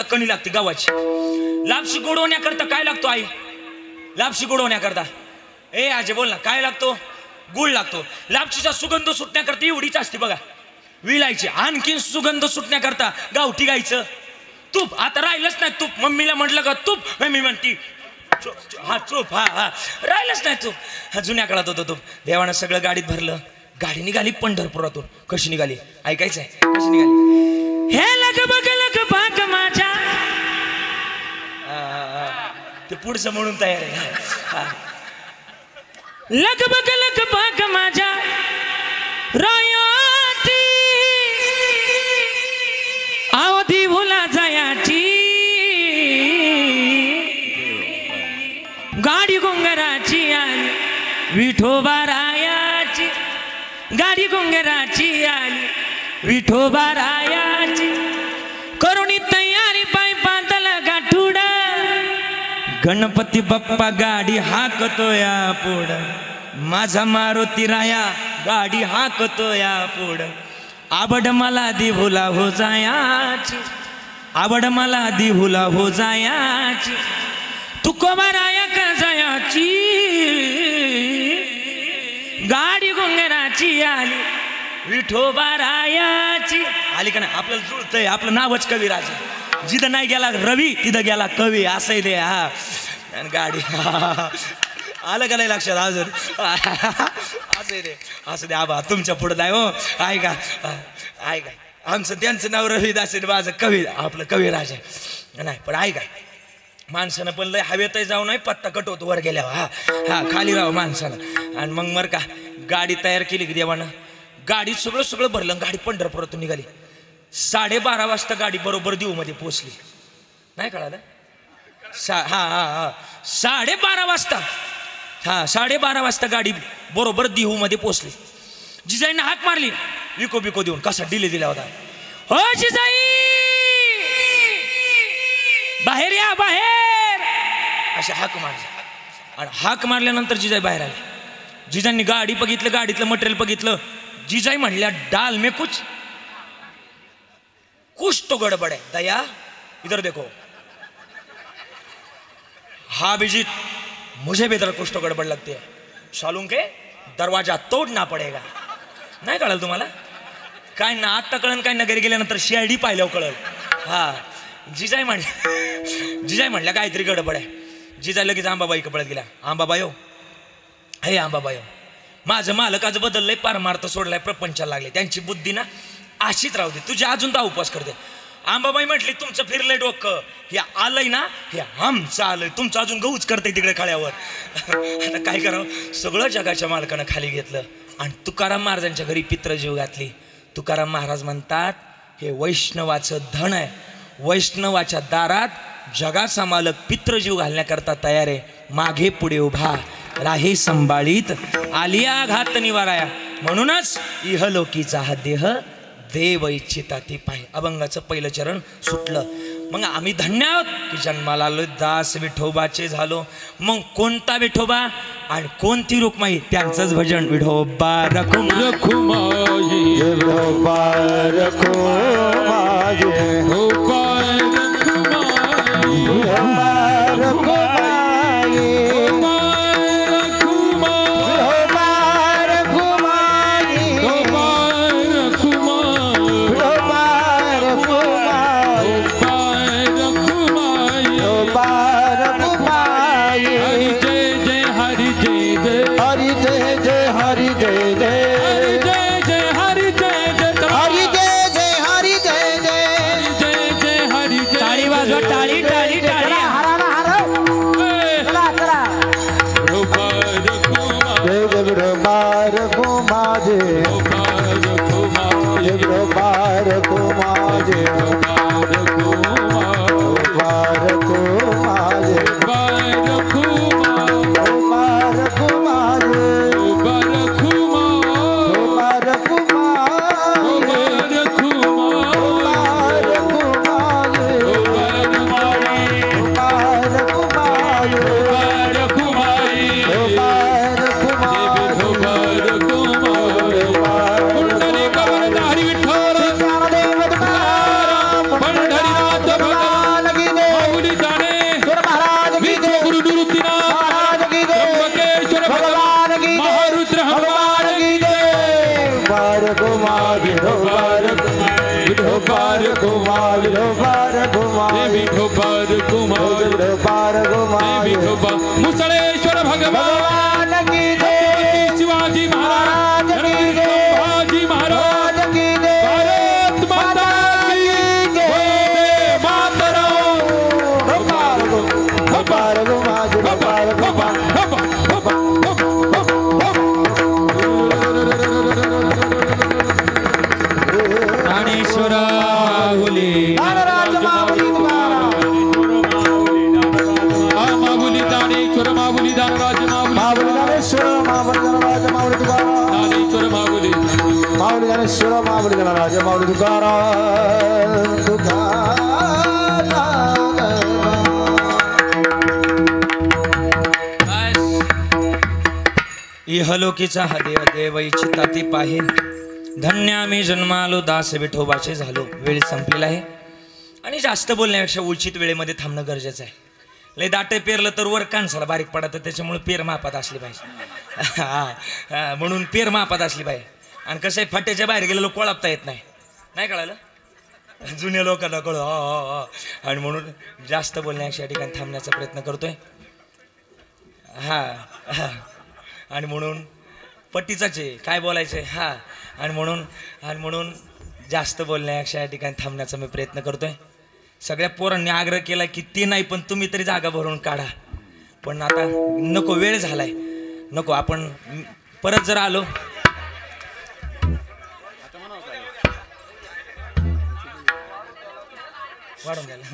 कणी लागते गावाची. लापशी गोडवण्याकरता काय लागतो आई. लापशी गोडवण्याकरता ए आजे बोल ना, काय लागतो. गुळ लागतो. लापशीचा सुगंध सुटण्याकरता एवढीच असते बघा विलायची. आणखीन सुगंध सुटण्याकरता गावठी गायचं तूप. आता राहिलंच नाही तूप. मम्मीला म्हटलं का तूप, मम्मी म्हणती तूप. हा राहिलंच नाही तूप. जुन्या काळात होतं तूप. देवानं सगळं गाडीत भरलं. गाडी निघाली पंढरपुरातून. कशी निघाली ऐकायचंय. कशी निघाली. हे लग बग पाक माझ्या, ते पुढचं म्हणून तयार आहे. लग बग पाक माझ्या रायाची, आवधी भुला जायाची, गाडी गोंगराची आली विठोबा रायाची, गाडी गोंगराची आली विठोबा रायाची, करुणी तयारी पाय पातल गाठुड, गणपती बाप्पा गाडी हाकतो या पुढ, माझा मारुती राया गाडी हाकतो या पुढ, आवड मला दिभुला हो जायाची, आवड मला दिभुला हो जायाची, तुकोबा राया का जायाची, गाडी गोंगराची आली विठोबा रायाची. आली का नाही. आपल्याला जुळतंय. आपलं नावच कविराज. जिथं नाही गेला रवी तिथं गेला कवी. असंही दे. हा गाडी आलं का नाही लक्षात अजून. असं दे असं दे. आबा तुमच्या पुढं नाही हो. ऐका ऐका, आमचं त्यांचं नाव रविदास आहे, माझं कवी, आपलं कविराज आहे नाही. पण ऐका, माणसानं पण लय हवेतही जाऊ नाही, पत्ता कट होतो वर गेल्यावर. हा खाली राहा माणसानं. आणि मग का गाडी तयार केली की देवानं. गाडी सगळं भरलं. गाडी पंढरपुरातून निघाली. 12:30 वाजता गाडी बरोबर देऊमध्ये पोचली. नाही कळालं. हा 12:30 वाजता. हा 12:30 वाजता गाडी बरोबर देऊमध्ये पोचली. जिजाईनं हाक मारली विको बिको देऊन. कसा डिले दिला होता. हो जिजाई बाहेर या, बाहेर, अशी हाक मारली. आणि हाक मारल्यानंतर जिजाई बाहेर आली. जिजाईंनी गाडी बघितलं, गाडीतलं मटेरियल बघितलं. जिजाई म्हणल्या डाल में कुछ तो गड़बड़ है दया, इधर देखो. हाँ बिजी, मुझे भी इधर कुछ तो गड़बड़ लगती है. सालून के दरवाजा तोडना पडेगा. नाही कळलं तुम्हाला. काय ना आत्ता कळण, काय नगरी गेल्यानंतर शेळडी पाहिल्यावर कळल. हा जिजाई म्हणल्या काहीतरी गडबड आहे. जिजाई लगेच आंबाबाईकडे पळत गेला. आंबाबायो, हे आंबाबायो, माझं मालकाचं बदललंय, पारमार्थ सोडलाय, प्रपंचाला लागले. त्यांची बुद्धी ना अशीच राहू दे. तुझी अजून तर उपवास करते. आंबाबाई म्हटली तुमचं फिरलंय डोकं. हे आलंय ना, हे आमचं आलंय. तुमचं अजून गहूच करते तिकडे खाळ्यावर. आता काय करावं. सगळं जगाच्या मालकानं खाली घेतलं आणि तुकाराम महाराजांच्या घरी पित्रजीव घातली. तुकाराम महाराज म्हणतात हे वैष्णवाचं धन आहे. वैष्णवाच्या दारात जगाचा मालक पित्रजीव घालण्याकरता तयार आहे. मागे पुढे उभा राही संभाळीत, आलिया घात निवाराया. म्हणूनच इहलोकीचा हा देह देव इच्छिता ती पाय. अभंगाचं पहिलं चरण सुटलं. मग आम्ही धन्य आहोत की जन्माला आलो, दास विठोबाचे झालो. मग कोणता विठोबा आणि कोणती रुक्माई, त्यांचंच भजन. विठोबा रखुमाई, विठोबा रखुमाई, विठोबा रखुमाई, बाबा मुसळेश्वर भगवान की जय छत्रपती शिवाजी महाराज संभाजी महाराज की जय भारत माता की जय मातरम गोपाल गो माझे गोपाल गोपाल ज्ञानेश्वर माऊली राज माऊली माऊली ज्ञानेश्वर माऊली ज्ञानराज माऊली माऊली ज्ञानेश्वर माऊली राज माऊली तुकाराम ज्ञानेश्वर माऊली माऊली ज्ञानेश्वर माऊली राज माऊली इहलोकीचा हा देव देव इच्छिता ती पाहे धन्य आम्ही जन्मालो दास विठोबाचे झालो. वेळ संपलेला आहे आणि जास्त बोलण्यापेक्षा उचित वेळेमध्ये थांबणं गरजेचं आहे. लय दाटे पेरलं तर वर कानसाला बारीक पडतं, त्याच्यामुळे पेर मापात असली पाहिजे. म्हणून पेर मापात असली पाहिजे. आणि कसं आहे फाट्याच्या बाहेर गेलेलो कोळपता येत नाही, नाही कळालं, जुन्या लोकांना कळ. आणि म्हणून जास्त बोलण्यापेक्षा या ठिकाणी थांबण्याचा प्रयत्न करतोय. हां आणि म्हणून पट्टीचाच आहे काय बोलायचं आहे. आणि म्हणून जास्त बोलण्यापेक्षा या ठिकाणी थांबण्याचा मी प्रयत्न करतोय. सगळ्या पोरांनी आग्रह केला की ते नाही पण तुम्ही तरी जागा भरून काढा. पण आता नको, वेळ झालाय, नको. आपण परत जर आलो वाढून द्यायला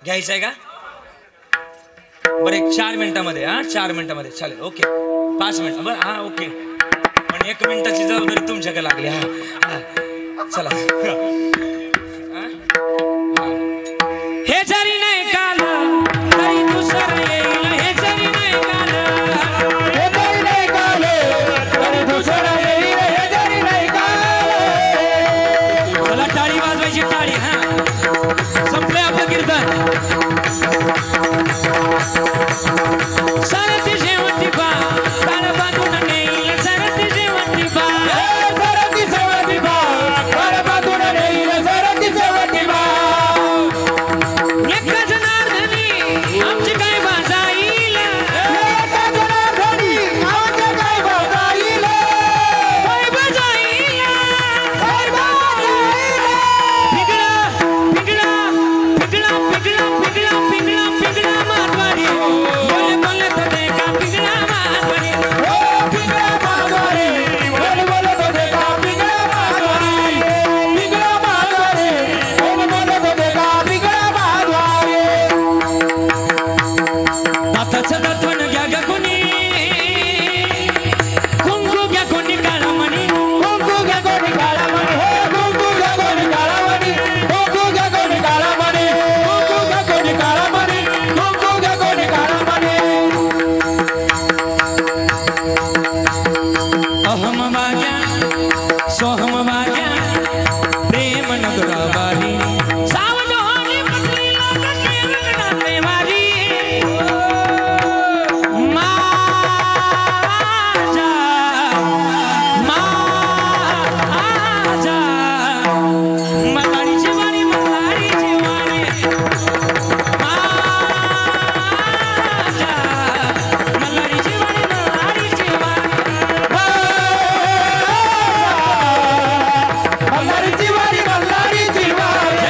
घ्यायचं आहे का बरं. एक 4 मिनिटामध्ये 4 मिनिटामध्ये चालेल. ओके 5 मिनिट बरं ओके. पण 1 मिनिटाची जबाबदारी तुमच्याकडे लागली. चला. हे जरी नाही काल तरी दुसरं येईल. हे जरी नाही काल हे जरी नाही काल तरी दुसरं येईल. हे जरी नाही काल. चला टाळी वाजवायची, टाळी. संपलंय आपलं कीर्तन. सरती शेवटी बा काळ बांधून नेईल. सरती शेवटी बा सरती शेवटी बा काळ बांधून नेईल. सरती शेवटी बा एका जनार्दनी आमची काय बाजा येईल. एका जनार्दनी आमचे काय बाजा येईल. काय बाजा येईल. काय बाजा येईल. पिगळा पिगळा पिगळा पिगळा पिगळा पिगळा पिगळा मारवाडी. बोले बोले तो देखा पिगळा मारवाडी. ओ पिंगळा मारवाडी. बोल बोल तो देखा पिंगळा मारवाडी. पिंगळा मारवाडी. बोल बोल तो देखा पिंगळा मारवाडी. दाताचं दातवण घ्या ग कोणी. कुंकू घ्या कोणी काळा मणी. कुंकू घ्या कोणी काळा मणी. हो कुंकू घ्या कोणी काळा मणी. कुंकू घ्या कोणी काळा मणी. कुंकू घ्या कोणी काळा मणी. कुंकू घ्या कोणी काळा मणी. अहम वाग्या सोहम वाग्या प्रेम नगरावारी. सावध होणी पटली लोक शेवटनाते वारी. माझा मल्हारीची वारी. मल्हारीची वारी. माझा मल्हारीची वारी. मल्हारीची वारी. मल्हारीची वारी. मल्हारीची वारी.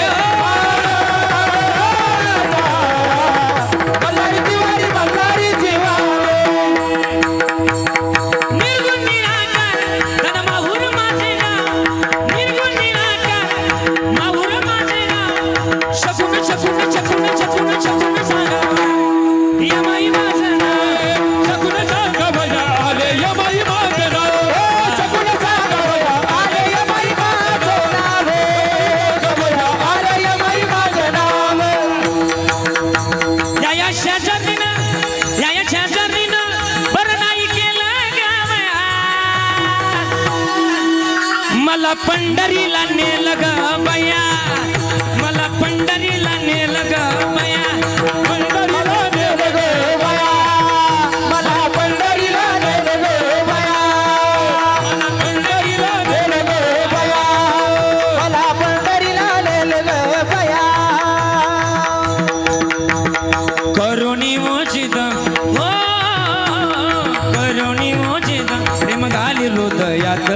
मल्हारीची वारी. मल्हारीची वारी. निर्गुण निराकार धन माहुर माझे नाव. निर्गुण निराकार माहुर माझे नाव. शकून शकून शकून शकून शकून सांगा यमाई माझं नाव. शकून सांगा भया आले यमाई माझं नाव. शकून सांगा बया आले यमाई माझं नाव. बया आले यमाई माझं नाव. या शेजारीनं बरं नाही केलं गाव. मला पंढरीला नेलं ग बया. मला पंढरीला नेलं ग बया. पंढरीला नेलं ग बया. मला पंढरीला नेलं ग बया. मला पंढरीला नेलं ग बया. मला पंढरीला नेलं ग बया. करुणी मोचित हो करुणी मोचित प्रेम घाली हृदयात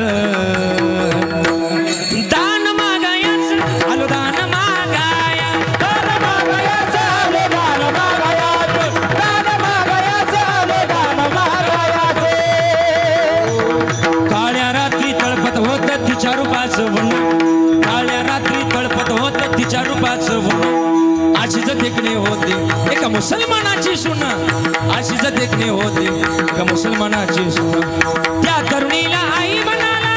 दान मागायाच आलो दान मागाया दान मागायाच आलो दान मागायाच दान मागायाच आलो दान मागायाच काळ्या रात्री तळपत होत तिच्या रूपाचं वण काळ्या रात्री तळपत होत तिच्या रूपाचं वण अशीच देखणे होते एका मुसलमानाची सून अशीच देखणे होते एका मुसलमानाची सून त्या तरुणीला आई म्हणाला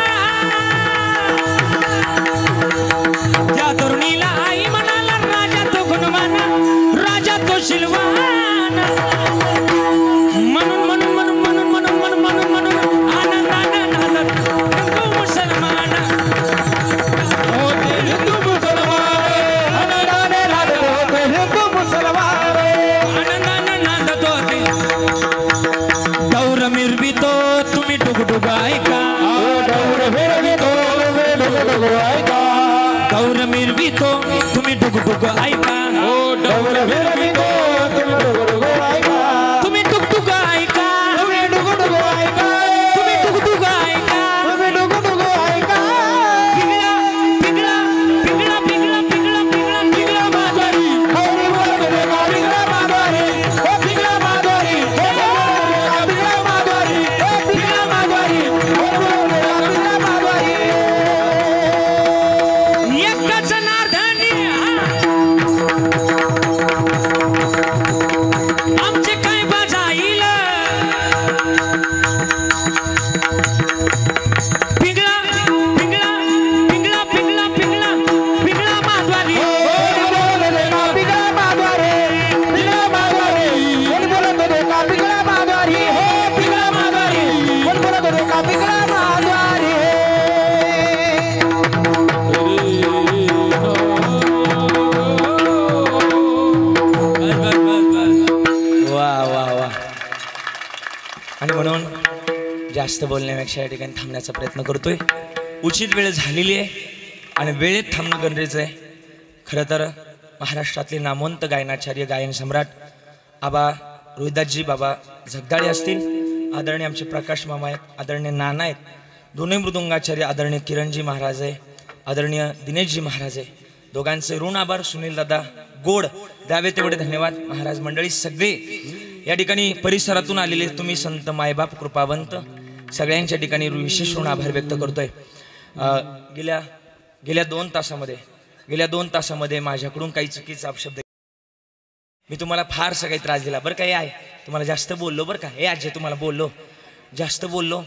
त्या तरुणीला आई म्हणाला राजा तो गुणवान राजा तो शिलवान म्हणून म्हणून म्हणून म्हणून म्हणून म्हणून म्हणून म्हणून आनंद आनंद आनंद हिंदू मुसलमान होते हिंदू मुसलमान आनंदाने नांदत होते हिंदू मुसलमान आनंदाने नांदत होते दौर मिरवितो तुम्ही डुगडुग ऐका दौर फिरवितो डुगडुग ऐका दौर मिरवितो तुम्ही डुगडुग ऐका दौर फिरवितो डुगडुग ऐका तुम्ही डुगडुग ऐका तुम्ही डुगडुग ऐका तुम्ही डुगडुग ऐका तुम्ही डुगडुग ऐका पिगळा पिगळा पिगळा पिगळा पिगळा पिगळा पिगळा माधुरी हरी बोल का बिगडा माधुरी ओ बिगडा माधुरी बिगडा माधुरी बिगडा माधुरी बिगडा माधुरी एकच नारधनी आमचे काय बाजाईल पिगळा पिगळा पिगळा पिगळा पिगळा पिगळा माधवारी बिगडा माधुरी बिगडा माधुरी कोण बोलत होते का बिगडा माधुरी हे बिगडा माधुरी कोण बोलत होते का बिगडा माधुरी वा वा वा आणि म्हणून जास्त बोलण्यापेक्षा या ठिकाणी थांबण्याचा प्रयत्न करतोय उचित वेळ झालेली आहे आणि वेळेत थांबणं गरजेचं आहे खरं तर महाराष्ट्रातले नामवंत गायनाचार्य गायन सम्राट आबा रोहिदासजी बाबा जगदाळे असतील आदरणीय आमचे प्रकाश मामा आहेत आदरणीय नाना आहेत दोन्ही मृदुंगाचार्य आदरणीय किरणजी महाराज आहे आदरणीय दिनेशजी महाराज आहे दोघांचे ऋण आभार सुनील दादा गोड द्यावे तेवढे धन्यवाद महाराज मंडळी सगळे या ठिकाणी परिसरातून आलेले तुम्ही संत मायबाप कृपावंत सगळ्यांच्या ठिकाणी विशेष ऋण आभार व्यक्त करतोय गेल्या दोन तासामध्ये माझ्याकडून काही चुकीचा अपशब्द मी तुम्हाला फारसा काही त्रास दिला बरं काही आहे तुम्हाला जास्त बोललो बरं का हे आजी तुम्हाला बोललो जास्त बोललो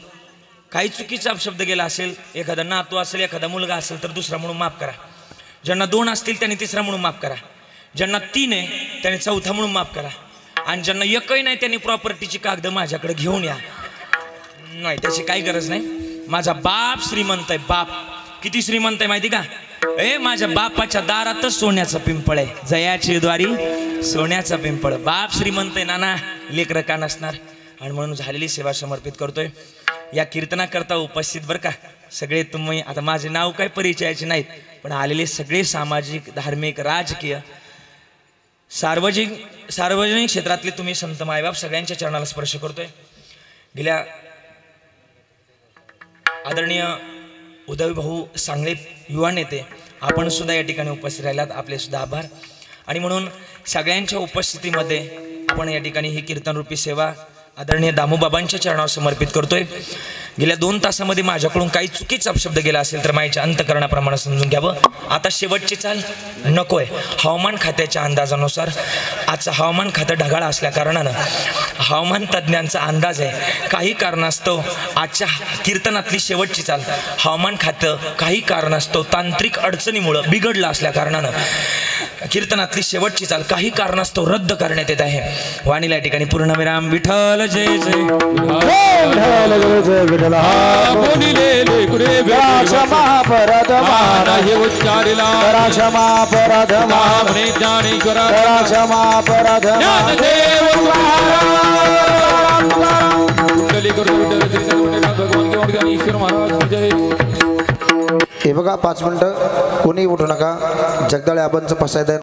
काही चुकीचा अपशब्द गेला असेल एखादा नातू असेल एखादा मुलगा असेल तर दुसरा म्हणून माफ करा ज्यांना 2 असतील त्यांनी तिसरा म्हणून माफ करा ज्यांना 3 आहे त्यांनी चौथा म्हणून माफ करा आणि ज्यांना एकही नाही त्यांनी प्रॉपर्टीची कागद माझ्याकडे घेऊन या नाही त्याची काही गरज नाही माझा बाप श्रीमंत आहे बाप किती श्रीमंत आहे माहिती का माझ्या बापाच्या दारातच सोन्याचं पिंपळ आहे जयाची द्वारी सोन्याचा पिंपळ बाप श्रीमंत आहे नाना लेकरं का नसणार आणि म्हणून झालेली सेवा समर्पित करतोय या कीर्तनाकरता उपस्थित बरं का सगळे तुम्ही आता माझे नाव काय परिचयाचे नाहीत पण आलेले सगळे सामाजिक धार्मिक राजकीय सार्वजनिक क्षेत्रातले तुम्ही संत मायबाप सगळ्यांच्या चरणाला स्पर्श करतोय गेल्या आदरणीय उदय भाऊ सांगळे युवा नेते आपण सुद्धा या ठिकाणी उपस्थित राहिलात आपले सुद्धा आभार आणि म्हणून सगळ्यांच्या उपस्थितीमध्ये आपण या ठिकाणी ही कीर्तनरूपी सेवा आदरणीय दामोबाबांच्या चरणावर समर्पित करतोय गेल्या 2 तासामध्ये माझ्याकडून काही चुकीचा अपशब्द गेला असेल तर माझ्या अंतकरणाप्रमाणे समजून घ्यावं आता शेवटची चाल नकोय हवामान खात्याच्या अंदाजानुसार आजचं हवामान खातं ढगाळ असल्या कारणानं हवामान तज्ज्ञांचा अंदाज आहे काही कारणास्तव आजच्या कीर्तनातली शेवटची चाल हवामान खातं काही कारणास्तव तांत्रिक अडचणीमुळं बिघडलं असल्या कारणानं कीर्तनातली शेवटची चाल काही कारणास्तव रद्द करण्यात येत आहे वाणीला या ठिकाणी पूर्णविराम विठ्ठल जय जय क्षमा परधमा हे उच्चारिला क्षमा परधमा ज्ञानेश्वर क्षमा परधमा भगवान ईश्वर महाराज जय हे बघा 5 मिनिटं कोणी उठू नका जगदाळे आबांचं पसायदान